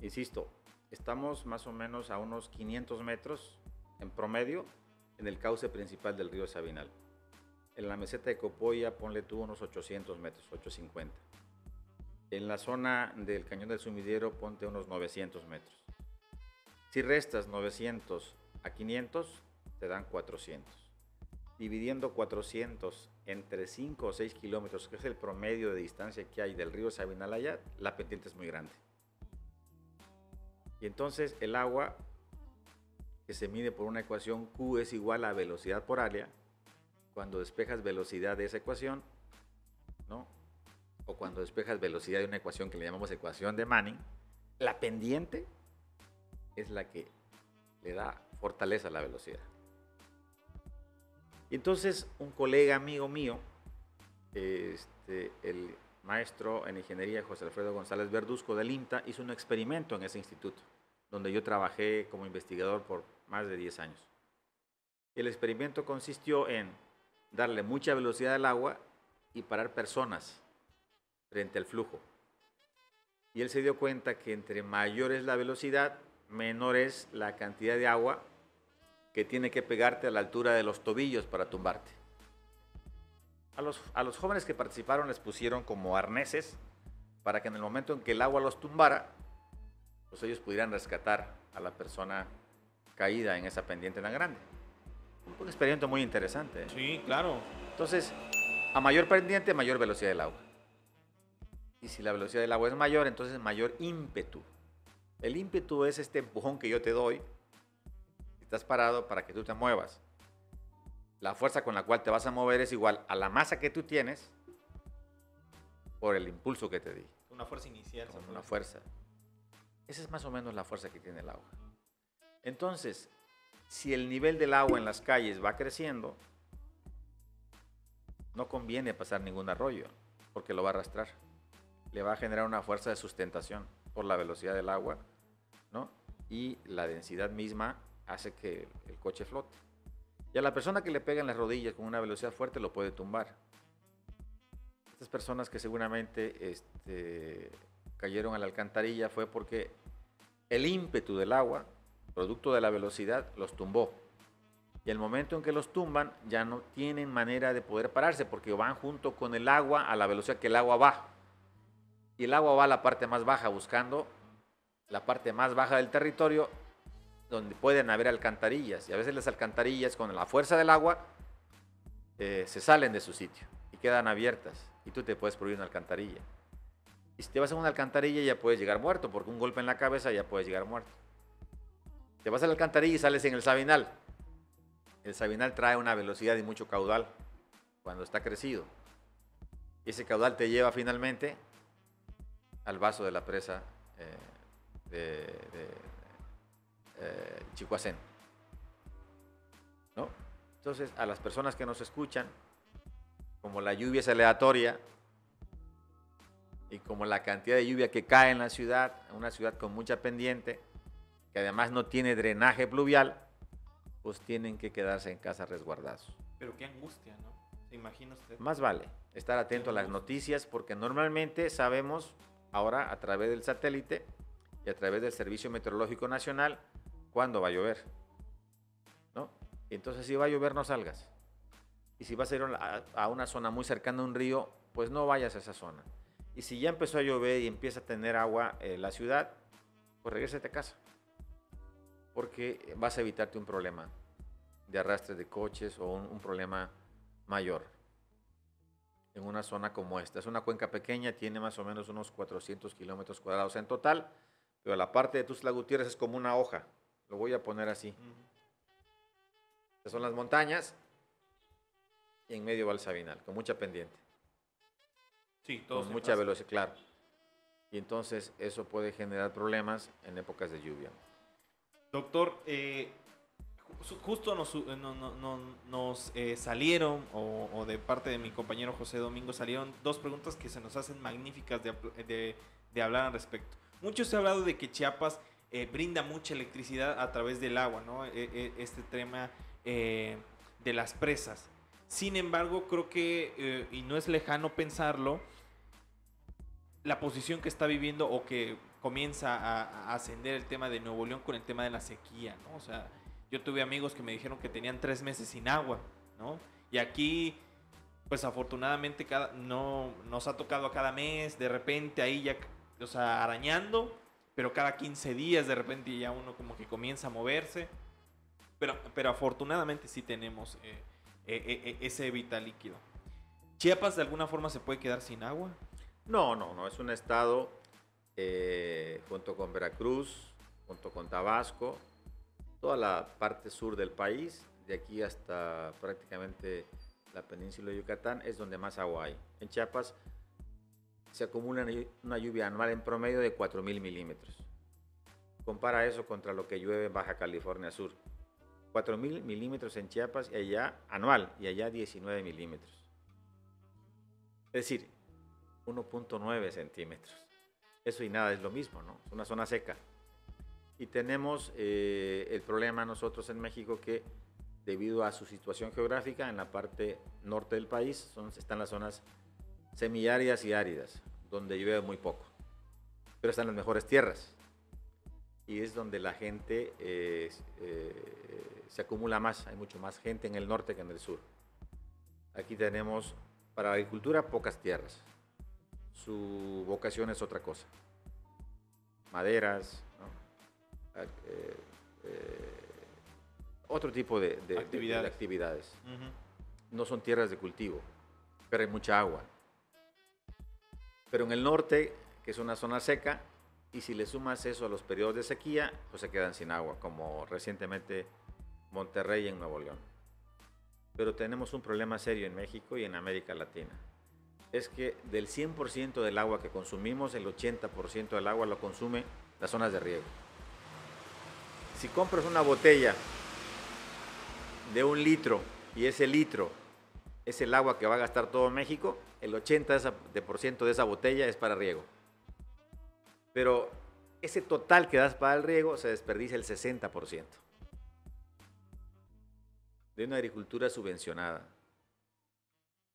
Insisto, estamos más o menos a unos 500 metros en promedio en el cauce principal del río Sabinal. En la meseta de Copolla, ponle tú unos 800 metros, 850. En la zona del Cañón del Sumidero, ponte unos 900 metros. Si restas 900 a 500, te dan 400. Dividiendo 400 entre 5 o 6 kilómetros, que es el promedio de distancia que hay del río Sabinal allá, la pendiente es muy grande. Y entonces el agua, que se mide por una ecuación Q es igual a velocidad por área, cuando despejas velocidad de esa ecuación, ¿no? O cuando despejas velocidad de una ecuación que le llamamos ecuación de Manning, la pendiente es la que le da fortaleza a la velocidad. Y entonces un colega amigo mío, el maestro en ingeniería José Alfredo González Verduzco del INTA, hizo un experimento en ese instituto, donde yo trabajé como investigador por más de 10 años. El experimento consistió en darle mucha velocidad al agua y parar personas frente al flujo. Y él se dio cuenta que entre mayor es la velocidad, menor es la cantidad de agua que tiene que pegarte a la altura de los tobillos para tumbarte. A los jóvenes que participaron les pusieron como arneses para que en el momento en que el agua los tumbara, pues ellos pudieran rescatar a la persona caída en esa pendiente tan grande. Un experimento muy interesante, ¿eh? Sí, claro. Entonces, a mayor pendiente, mayor velocidad del agua. Y si la velocidad del agua es mayor, entonces mayor ímpetu. El ímpetu es este empujón que yo te doy, si estás parado, para que tú te muevas. La fuerza con la cual te vas a mover es igual a la masa que tú tienes por el impulso que te di. Una fuerza inicial. Como una fuerza. Esa es más o menos la fuerza que tiene el agua. Entonces, si el nivel del agua en las calles va creciendo, no conviene pasar ningún arroyo, porque lo va a arrastrar. Le va a generar una fuerza de sustentación por la velocidad del agua, ¿no? Y la densidad misma hace que el coche flote. Y a la persona que le pega en las rodillas con una velocidad fuerte lo puede tumbar. Estas personas que seguramente cayeron a la alcantarilla fue porque el ímpetu del agua, producto de la velocidad, los tumbó. Y el momento en que los tumban ya no tienen manera de poder pararse porque van junto con el agua a la velocidad que el agua va. Y el agua va a la parte más baja buscando la parte más baja del territorio donde pueden haber alcantarillas. Y a veces las alcantarillas con la fuerza del agua se salen de su sitio y quedan abiertas. Y tú te puedes prohibir una alcantarilla. Y si te vas a una alcantarilla ya puedes llegar muerto, porque un golpe en la cabeza ya puedes llegar muerto. Te vas a la alcantarilla y sales en el Sabinal. El Sabinal trae una velocidad y mucho caudal cuando está crecido. Y ese caudal te lleva finalmente al vaso de la presa de Chicoacén, ¿no? Entonces, a las personas que nos escuchan, como la lluvia es aleatoria y como la cantidad de lluvia que cae en la ciudad, una ciudad con mucha pendiente, que además no tiene drenaje pluvial, pues tienen que quedarse en casa resguardados. Pero qué angustia, ¿no? ¿Se imagina usted? Más vale estar atento a las noticias porque normalmente sabemos ahora a través del satélite y a través del Servicio Meteorológico Nacional cuándo va a llover, ¿no? Entonces si va a llover no salgas. Y si vas a ir a una zona muy cercana a un río, pues no vayas a esa zona. Y si ya empezó a llover y empieza a tener agua la ciudad, pues regrésate a casa. Porque vas a evitarte un problema de arrastre de coches o un problema mayor en una zona como esta. Es una cuenca pequeña, tiene más o menos unos 400 kilómetros cuadrados en total, pero la parte de Tuxtla Gutiérrez es como una hoja. Lo voy a poner así. Estas son las montañas y en medio va el Sabinal, con mucha pendiente. Sí, todo con mucha velocidad, claro. Y entonces eso puede generar problemas en épocas de lluvia. Doctor, justo nos salieron, o de parte de mi compañero José Domingo, salieron dos preguntas que se nos hacen magníficas de hablar al respecto. Mucho se ha hablado de que Chiapas brinda mucha electricidad a través del agua, ¿no? Este tema de las presas. Sin embargo, creo que, y no es lejano pensarlo, la posición que está viviendo o que comienza a ascender el tema de Nuevo León con el tema de la sequía, ¿no? O sea, yo tuve amigos que me dijeron que tenían 3 meses sin agua, ¿no? Y aquí, pues afortunadamente no nos ha tocado a cada mes, de repente ahí ya, o sea, arañando, pero cada 15 días de repente ya uno como que comienza a moverse. Pero afortunadamente sí tenemos ese vital líquido. ¿Chiapas de alguna forma se puede quedar sin agua? No, es un estado junto con Veracruz, junto con Tabasco, toda la parte sur del país, de aquí hasta prácticamente la península de Yucatán, es donde más agua hay. En Chiapas se acumula una lluvia anual en promedio de 4.000 milímetros. Compara eso contra lo que llueve en Baja California Sur. 4.000 milímetros en Chiapas y allá anual, y allá 19 milímetros. Es decir, 1.9 centímetros. Eso y nada es lo mismo, ¿no? Es una zona seca. Y tenemos el problema nosotros en México que debido a su situación geográfica en la parte norte del país están las zonas semiáridas y áridas, donde llueve muy poco. Pero están las mejores tierras. Y es donde la gente se acumula más, hay mucho más gente en el norte que en el sur. Aquí tenemos para la agricultura pocas tierras, su vocación es otra cosa, maderas, ¿no? Otro tipo de actividades. Uh-huh. No son tierras de cultivo, pero hay mucha agua. Pero en el norte, que es una zona seca, y si le sumas eso a los periodos de sequía, pues se quedan sin agua, como recientemente Monterrey en Nuevo León. Pero tenemos un problema serio en México y en América Latina. Es que del 100% del agua que consumimos, el 80% del agua lo consume las zonas de riego. Si compras una botella de 1 litro y ese litro es el agua que va a gastar todo México, el 80% de esa botella es para riego. Pero ese total que das para el riego se desperdicia el 60% de una agricultura subvencionada,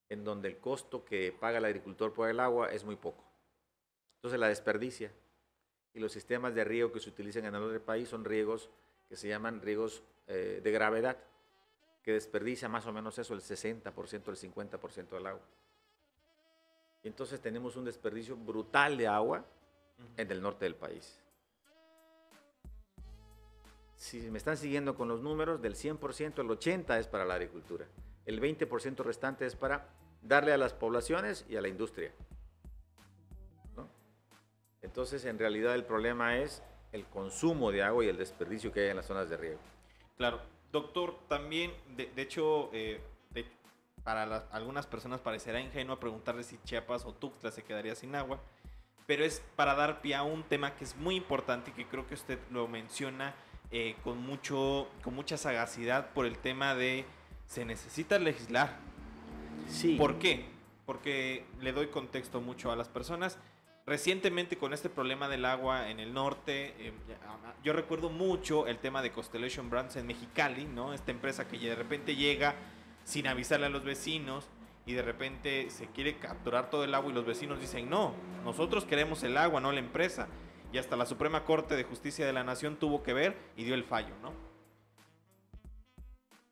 en donde el costo que paga el agricultor por el agua es muy poco. Entonces la desperdicia. Y los sistemas de riego que se utilizan en el norte del país son riegos que se llaman riegos de gravedad, que desperdicia más o menos eso, el 60%, el 50% del agua. Y entonces tenemos un desperdicio brutal de agua en el norte del país. Si me están siguiendo con los números, del 100%, el 80% es para la agricultura. El 20% restante es para darle a las poblaciones y a la industria, ¿no? Entonces, en realidad, el problema es el consumo de agua y el desperdicio que hay en las zonas de riego. Claro. Doctor, también, de hecho, para algunas personas parecerá ingenuo preguntarle si Chiapas o Tuxtla se quedaría sin agua, pero es para dar pie a un tema que es muy importante y que creo que usted lo menciona con mucha sagacidad por el tema de se necesita legislar. Sí. ¿Por qué? Porque le doy contexto mucho a las personas. Recientemente con este problema del agua en el norte, yo recuerdo mucho el tema de Constellation Brands en Mexicali, ¿no? Esta empresa que de repente llega sin avisarle a los vecinos y de repente se quiere capturar todo el agua y los vecinos dicen, no, nosotros queremos el agua, no la empresa. Y hasta la Suprema Corte de Justicia de la Nación tuvo que ver y dio el fallo, ¿no?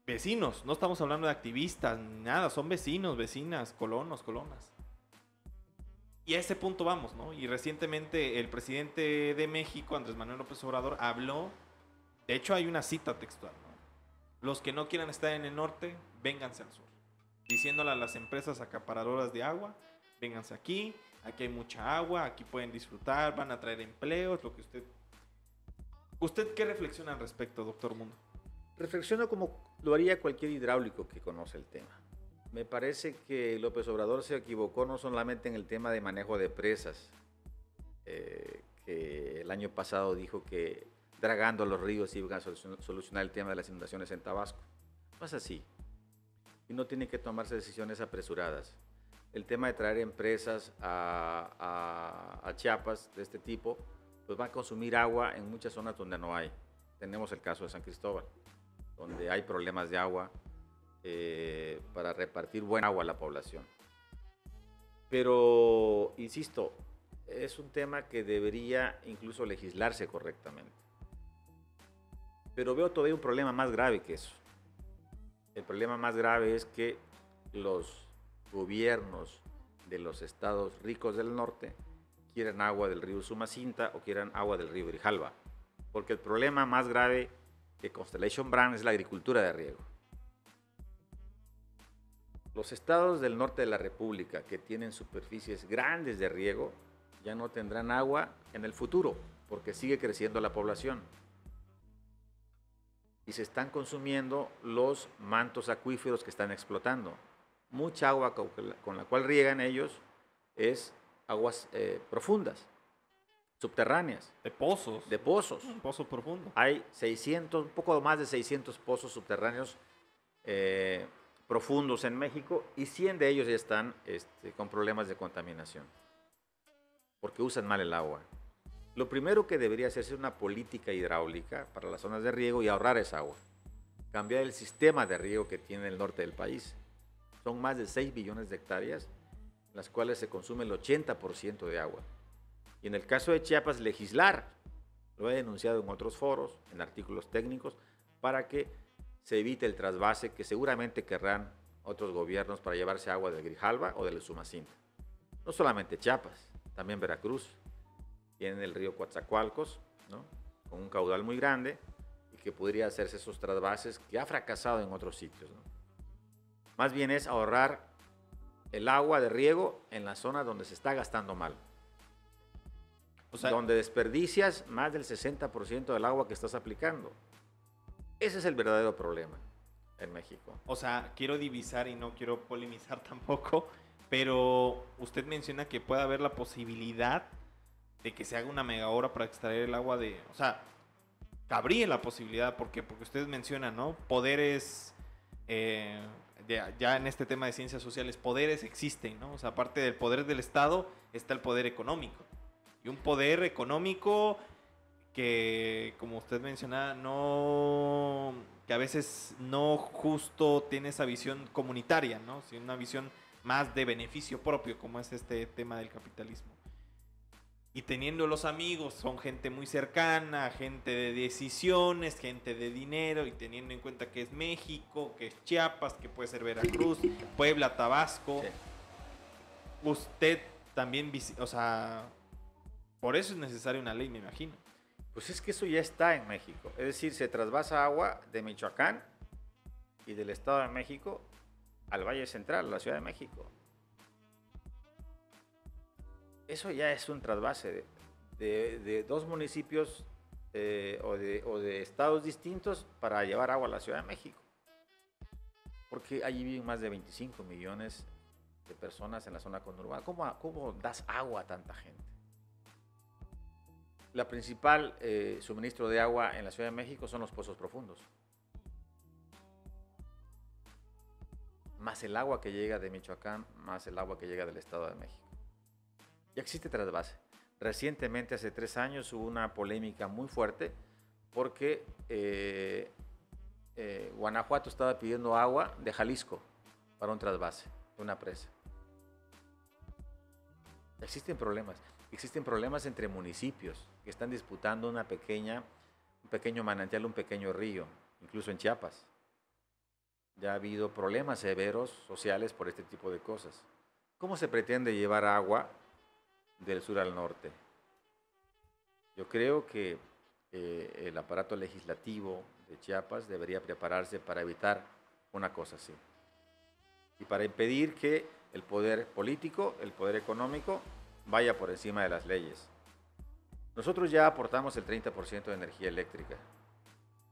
Vecinos, no estamos hablando de activistas, nada, son vecinos, vecinas, colonos, colonas. Y a ese punto vamos, ¿no? Y recientemente el presidente de México, Andrés Manuel López Obrador, habló, de hecho hay una cita textual, ¿no? Los que no quieran estar en el norte, vénganse al sur. Diciéndole a las empresas acaparadoras de agua, vénganse aquí hay mucha agua, aquí pueden disfrutar, van a traer empleos, lo que usted... ¿Usted qué reflexiona al respecto, doctor Mundo? Reflexiono como lo haría cualquier hidráulico que conoce el tema. Me parece que López Obrador se equivocó no solamente en el tema de manejo de presas, que el año pasado dijo que dragando los ríos iban a solucionar el tema de las inundaciones en Tabasco. No es así. Y no tienen que tomarse decisiones apresuradas. El tema de traer empresas a Chiapas de este tipo, pues va a consumir agua en muchas zonas donde no hay. Tenemos el caso de San Cristóbal, donde hay problemas de agua para repartir buen agua a la población. Pero, insisto, es un tema que debería incluso legislarse correctamente. Pero veo todavía un problema más grave que eso. El problema más grave es que los gobiernos de los estados ricos del norte quieren agua del río Usumacinta o quieran agua del río Grijalva. Porque el problema más grave de Constellation Brand es la agricultura de riego. Los estados del norte de la República que tienen superficies grandes de riego ya no tendrán agua en el futuro porque sigue creciendo la población. Y se están consumiendo los mantos acuíferos que están explotando. Mucha agua con la cual riegan ellos es aguas profundas, subterráneas. De pozos. De pozos. Un pozo profundo. Hay 600, un poco más de 600 pozos subterráneos profundos en México y 100 de ellos ya están con problemas de contaminación porque usan mal el agua. Lo primero que debería hacerse es una política hidráulica para las zonas de riego y ahorrar esa agua. Cambiar el sistema de riego que tiene el norte del país. Son más de 6 billones de hectáreas, en las cuales se consume el 80% de agua. Y en el caso de Chiapas, legislar. Lo he denunciado en otros foros, en artículos técnicos, para que se evite el trasvase que seguramente querrán otros gobiernos para llevarse agua del Grijalva o del Usumacinta. No solamente Chiapas, también Veracruz. Tienen el río Coatzacoalcos, ¿no?, con un caudal muy grande y que podría hacerse esos trasvases que ha fracasado en otros sitios, ¿no? Más bien es ahorrar el agua de riego en la zona donde se está gastando mal. O sea, donde desperdicias más del 60% del agua que estás aplicando. Ese es el verdadero problema en México. O sea, quiero divisar y no quiero polemizar tampoco, pero usted menciona que puede haber la posibilidad de que se haga una mega obra para extraer el agua de... O sea, cabría la posibilidad, porque usted menciona, ¿no? Poderes, ya en este tema de ciencias sociales, poderes existen, ¿no? O sea, aparte del poder del Estado, está el poder económico. Y un poder económico que, como usted menciona, que a veces no justo tiene esa visión comunitaria, ¿no? Sino una visión más de beneficio propio, como es este tema del capitalismo. Y teniendo los amigos, son gente muy cercana, gente de decisiones, gente de dinero, y teniendo en cuenta que es México, que es Chiapas, que puede ser Veracruz, Puebla, Tabasco. Sí. Usted también, o sea, por eso es necesaria una ley, me imagino. Pues es que eso ya está en México. Es decir, se trasvasa agua de Michoacán y del Estado de México al Valle Central, a la Ciudad de México. Eso ya es un trasvase de dos municipios o de estados distintos para llevar agua a la Ciudad de México. Porque allí viven más de 25 millones de personas en la zona conurbana. ¿Cómo das agua a tanta gente? La principal suministro de agua en la Ciudad de México son los pozos profundos. Más el agua que llega de Michoacán, más el agua que llega del Estado de México. Ya existe trasvase. Recientemente, hace 3 años, hubo una polémica muy fuerte porque Guanajuato estaba pidiendo agua de Jalisco para un trasvase, una presa. Existen problemas entre municipios que están disputando un pequeño manantial, un pequeño río, incluso en Chiapas. Ya ha habido problemas severos sociales por este tipo de cosas. ¿Cómo se pretende llevar agua del sur al norte? Yo creo que el aparato legislativo de Chiapas debería prepararse para evitar una cosa así y para impedir que el poder político, el poder económico vaya por encima de las leyes. Nosotros ya aportamos el 30% de energía eléctrica.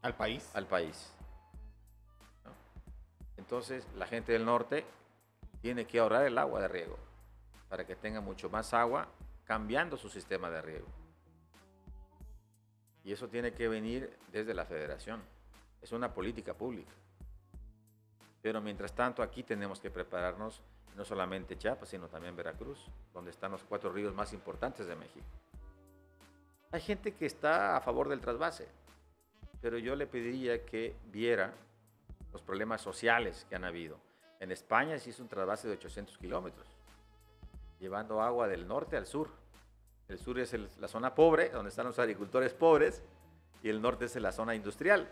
¿Al país? Al país. ¿No? Entonces, la gente del norte tiene que ahorrar el agua de riego para que tenga mucho más agua, cambiando su sistema de riego. Y eso tiene que venir desde la federación. Es una política pública. Pero mientras tanto, aquí tenemos que prepararnos, no solamente Chiapas, sino también Veracruz, donde están los 4 ríos más importantes de México. Hay gente que está a favor del trasvase, pero yo le pediría que viera los problemas sociales que han habido. En España se hizo un trasvase de 800 kilómetros, llevando agua del norte al sur. El sur es la zona pobre, donde están los agricultores pobres, y el norte es la zona industrial.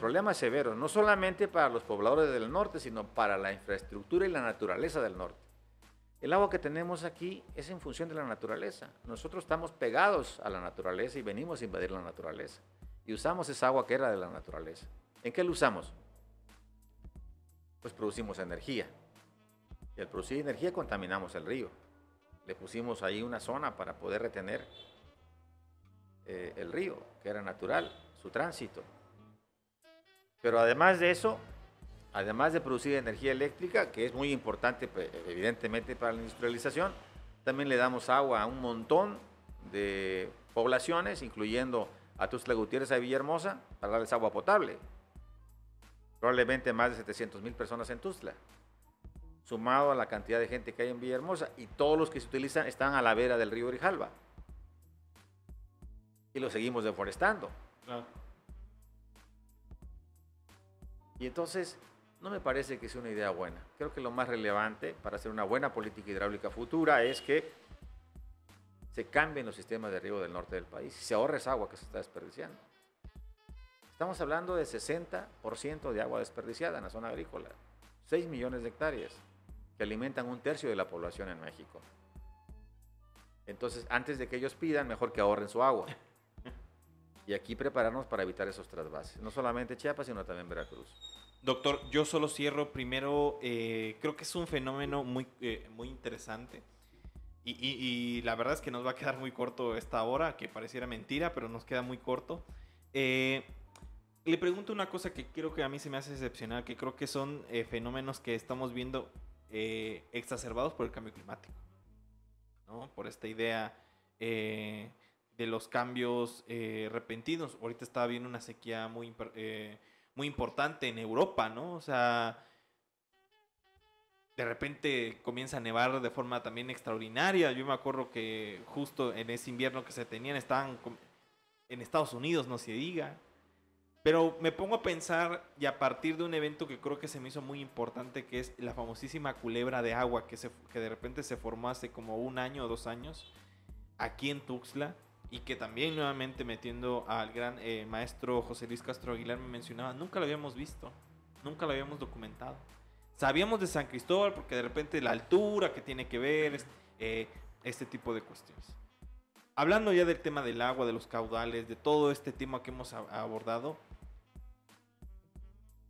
Problemas severos, no solamente para los pobladores del norte, sino para la infraestructura y la naturaleza del norte. El agua que tenemos aquí es en función de la naturaleza. Nosotros estamos pegados a la naturaleza y venimos a invadir la naturaleza. Y usamos esa agua que era de la naturaleza. ¿En qué lo usamos? Pues producimos energía. Y al producir energía contaminamos el río. Le pusimos ahí una zona para poder retener el río, que era natural, su tránsito. Pero además de eso, además de producir energía eléctrica, que es muy importante evidentemente para la industrialización, también le damos agua a un montón de poblaciones, incluyendo a Tuxtla Gutiérrez, a Villahermosa, para darles agua potable. Probablemente más de 700,000 personas en Tuxtla, sumado a la cantidad de gente que hay en Villahermosa, y todos los que se utilizan están a la vera del río Grijalva. Y lo seguimos deforestando. Claro. Y entonces, no me parece que sea una idea buena. Creo que lo más relevante para hacer una buena política hidráulica futura es que se cambien los sistemas de riego del norte del país y se ahorre esa agua que se está desperdiciando. Estamos hablando de 60% de agua desperdiciada en la zona agrícola. 6 millones de hectáreas que alimentan 1/3 de la población en México. Entonces, antes de que ellos pidan, mejor que ahorren su agua. Y aquí prepararnos para evitar esos trasvases. No solamente Chiapas, sino también Veracruz. Doctor, yo solo cierro primero. Creo que es un fenómeno muy interesante. Y la verdad es que nos va a quedar muy corto esta hora, que pareciera mentira, pero nos queda muy corto. Le pregunto una cosa que creo que a mí se me hace excepcional, que creo que son fenómenos que estamos viendo exacerbados por el cambio climático, ¿no? Por esta idea de los cambios repentinos. Ahorita estaba viendo una sequía muy importante en Europa, ¿no? O sea, de repente comienza a nevar de forma también extraordinaria. Yo me acuerdo que justo en ese invierno que se tenían, estaban en Estados Unidos, no se diga. Pero me pongo a pensar, y a partir de un evento que creo que se me hizo muy importante, que es la famosísima culebra de agua que de repente se formó hace como 1 año o 2 años aquí en Tuxtla, y que también nuevamente metiendo al gran maestro José Luis Castro Aguilar me mencionaba, nunca lo habíamos visto, nunca lo habíamos documentado. Sabíamos de San Cristóbal porque de repente la altura que tiene que ver, este tipo de cuestiones. Hablando ya del tema del agua, de los caudales, de todo este tema que hemos abordado,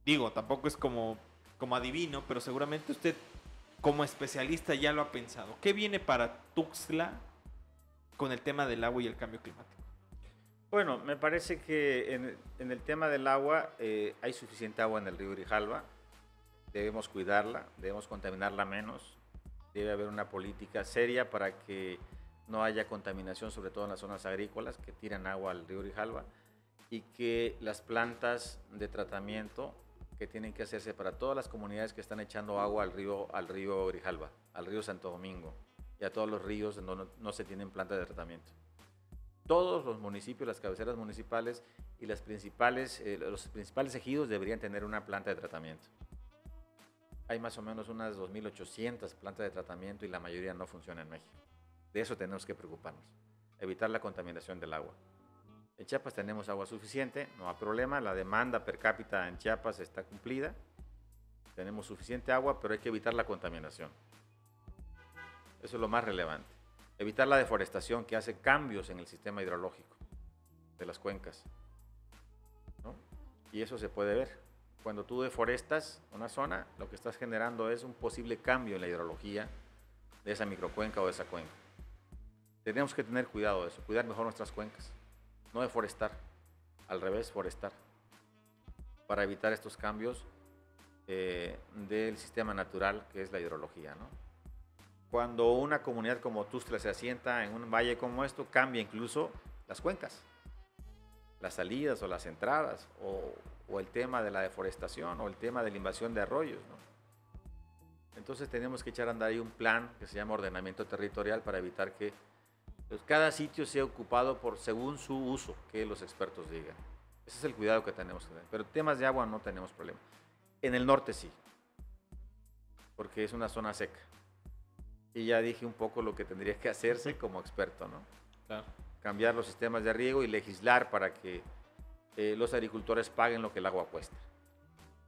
digo, tampoco es como adivino, pero seguramente usted como especialista ya lo ha pensado. ¿Qué viene para Tuxtla con el tema del agua y el cambio climático? Bueno, me parece que en el tema del agua hay suficiente agua en el río Grijalva. Debemos cuidarla, debemos contaminarla menos. Debe haber una política seria para que no haya contaminación, sobre todo en las zonas agrícolas que tiran agua al río Grijalva, y que las plantas de tratamiento que tienen que hacerse para todas las comunidades que están echando agua al río Grijalva, al río Santo Domingo y a todos los ríos en donde no se tienen plantas de tratamiento. Todos los municipios, las cabeceras municipales y los principales ejidos deberían tener una planta de tratamiento. Hay más o menos unas 2.800 plantas de tratamiento y la mayoría no funciona en México. De eso tenemos que preocuparnos, evitar la contaminación del agua. En Chiapas tenemos agua suficiente, no hay problema, la demanda per cápita en Chiapas está cumplida, tenemos suficiente agua, pero hay que evitar la contaminación. Eso es lo más relevante. Evitar la deforestación que hace cambios en el sistema hidrológico de las cuencas, ¿no? Y eso se puede ver. Cuando tú deforestas una zona, lo que estás generando es un posible cambio en la hidrología de esa microcuenca o de esa cuenca. Tenemos que tener cuidado de eso, cuidar mejor nuestras cuencas, no deforestar, al revés, forestar, para evitar estos cambios del sistema natural que es la hidrología, ¿no? Cuando una comunidad como Tuxtla se asienta en un valle como esto, cambia incluso las cuencas, las salidas o las entradas, o el tema de la deforestación, o el tema de la invasión de arroyos, ¿no? Entonces tenemos que echar a andar ahí un plan que se llama ordenamiento territorial para evitar que cada sitio sea ocupado según su uso, que los expertos digan. Ese es el cuidado que tenemos que tener. Pero temas de agua no tenemos problema. En el norte sí, porque es una zona seca. Y ya dije un poco lo que tendría que hacerse como experto, ¿no? Claro. Cambiar los sistemas de riego y legislar para que los agricultores paguen lo que el agua cuesta,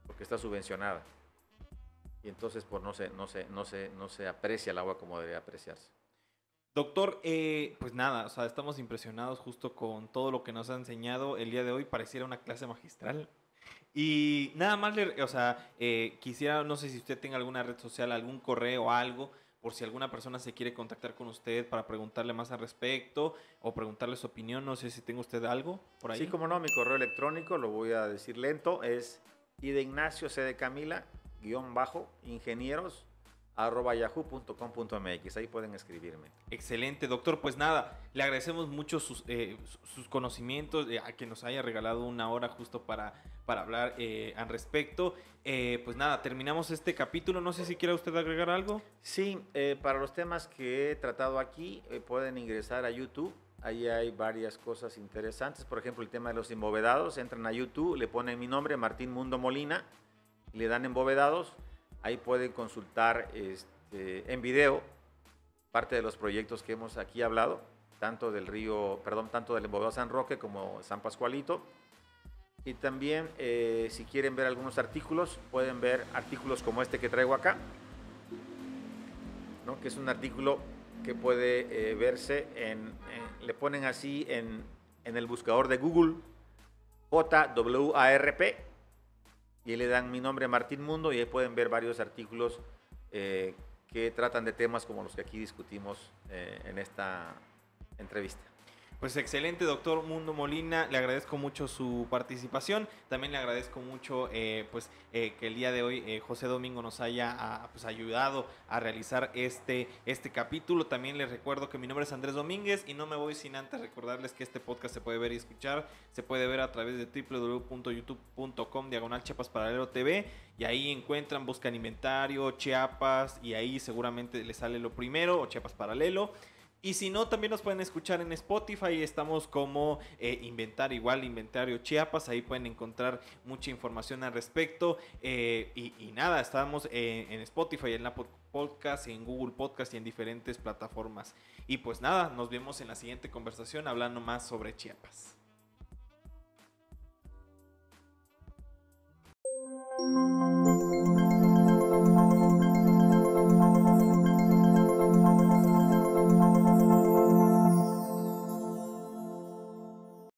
porque está subvencionada. Y entonces pues no se aprecia el agua como debería apreciarse. Doctor, pues nada, o sea, estamos impresionados justo con todo lo que nos ha enseñado el día de hoy. Pareciera una clase magistral. Y nada más, o sea, quisiera, no sé si usted tenga alguna red social, algún correo o algo, por si alguna persona se quiere contactar con usted para preguntarle más al respecto o preguntarle su opinión. No sé si tenga usted algo por ahí. Sí, como no, mi correo electrónico, lo voy a decir lento, es iDeignacio.cdCamila_ingenieros@yahoo.com.mx. Ahí pueden escribirme. Excelente, doctor. Pues nada, le agradecemos mucho sus conocimientos, a que nos haya regalado una hora justo para hablar al respecto. Pues nada, terminamos este capítulo. No sé si quiera usted agregar algo. Sí, para los temas que he tratado aquí, pueden ingresar a YouTube. Ahí hay varias cosas interesantes. Por ejemplo, el tema de los embovedados. Entran a YouTube, le ponen mi nombre, Martín Mundo Molina, y le dan embovedados. Ahí pueden consultar en video parte de los proyectos que hemos aquí hablado, tanto del embovedado San Roque como San Pascualito. Y también, si quieren ver algunos artículos, pueden ver artículos como este que traigo acá, ¿no? Que es un artículo que puede verse le ponen así en el buscador de Google, JWARP, y le dan mi nombre, Martín Mundo, y ahí pueden ver varios artículos que tratan de temas como los que aquí discutimos en esta entrevista. Pues excelente, doctor Mundo Molina, le agradezco mucho su participación, también le agradezco mucho que el día de hoy José Domingo nos haya ayudado a realizar este capítulo. También les recuerdo que mi nombre es Andrés Domínguez y no me voy sin antes recordarles que este podcast se puede ver y escuchar, se puede ver a través de www.youtube.com/Chiapas Paralelo TV, y ahí encuentran, buscan inventario, Chiapas, y ahí seguramente les sale lo primero, o Chiapas Paralelo. Y si no, también nos pueden escuchar en Spotify. Estamos como Inventario Chiapas. Ahí pueden encontrar mucha información al respecto. Y nada, estamos en Spotify, en Apple Podcast, en Google Podcast y en diferentes plataformas. Y pues nada, nos vemos en la siguiente conversación hablando más sobre Chiapas.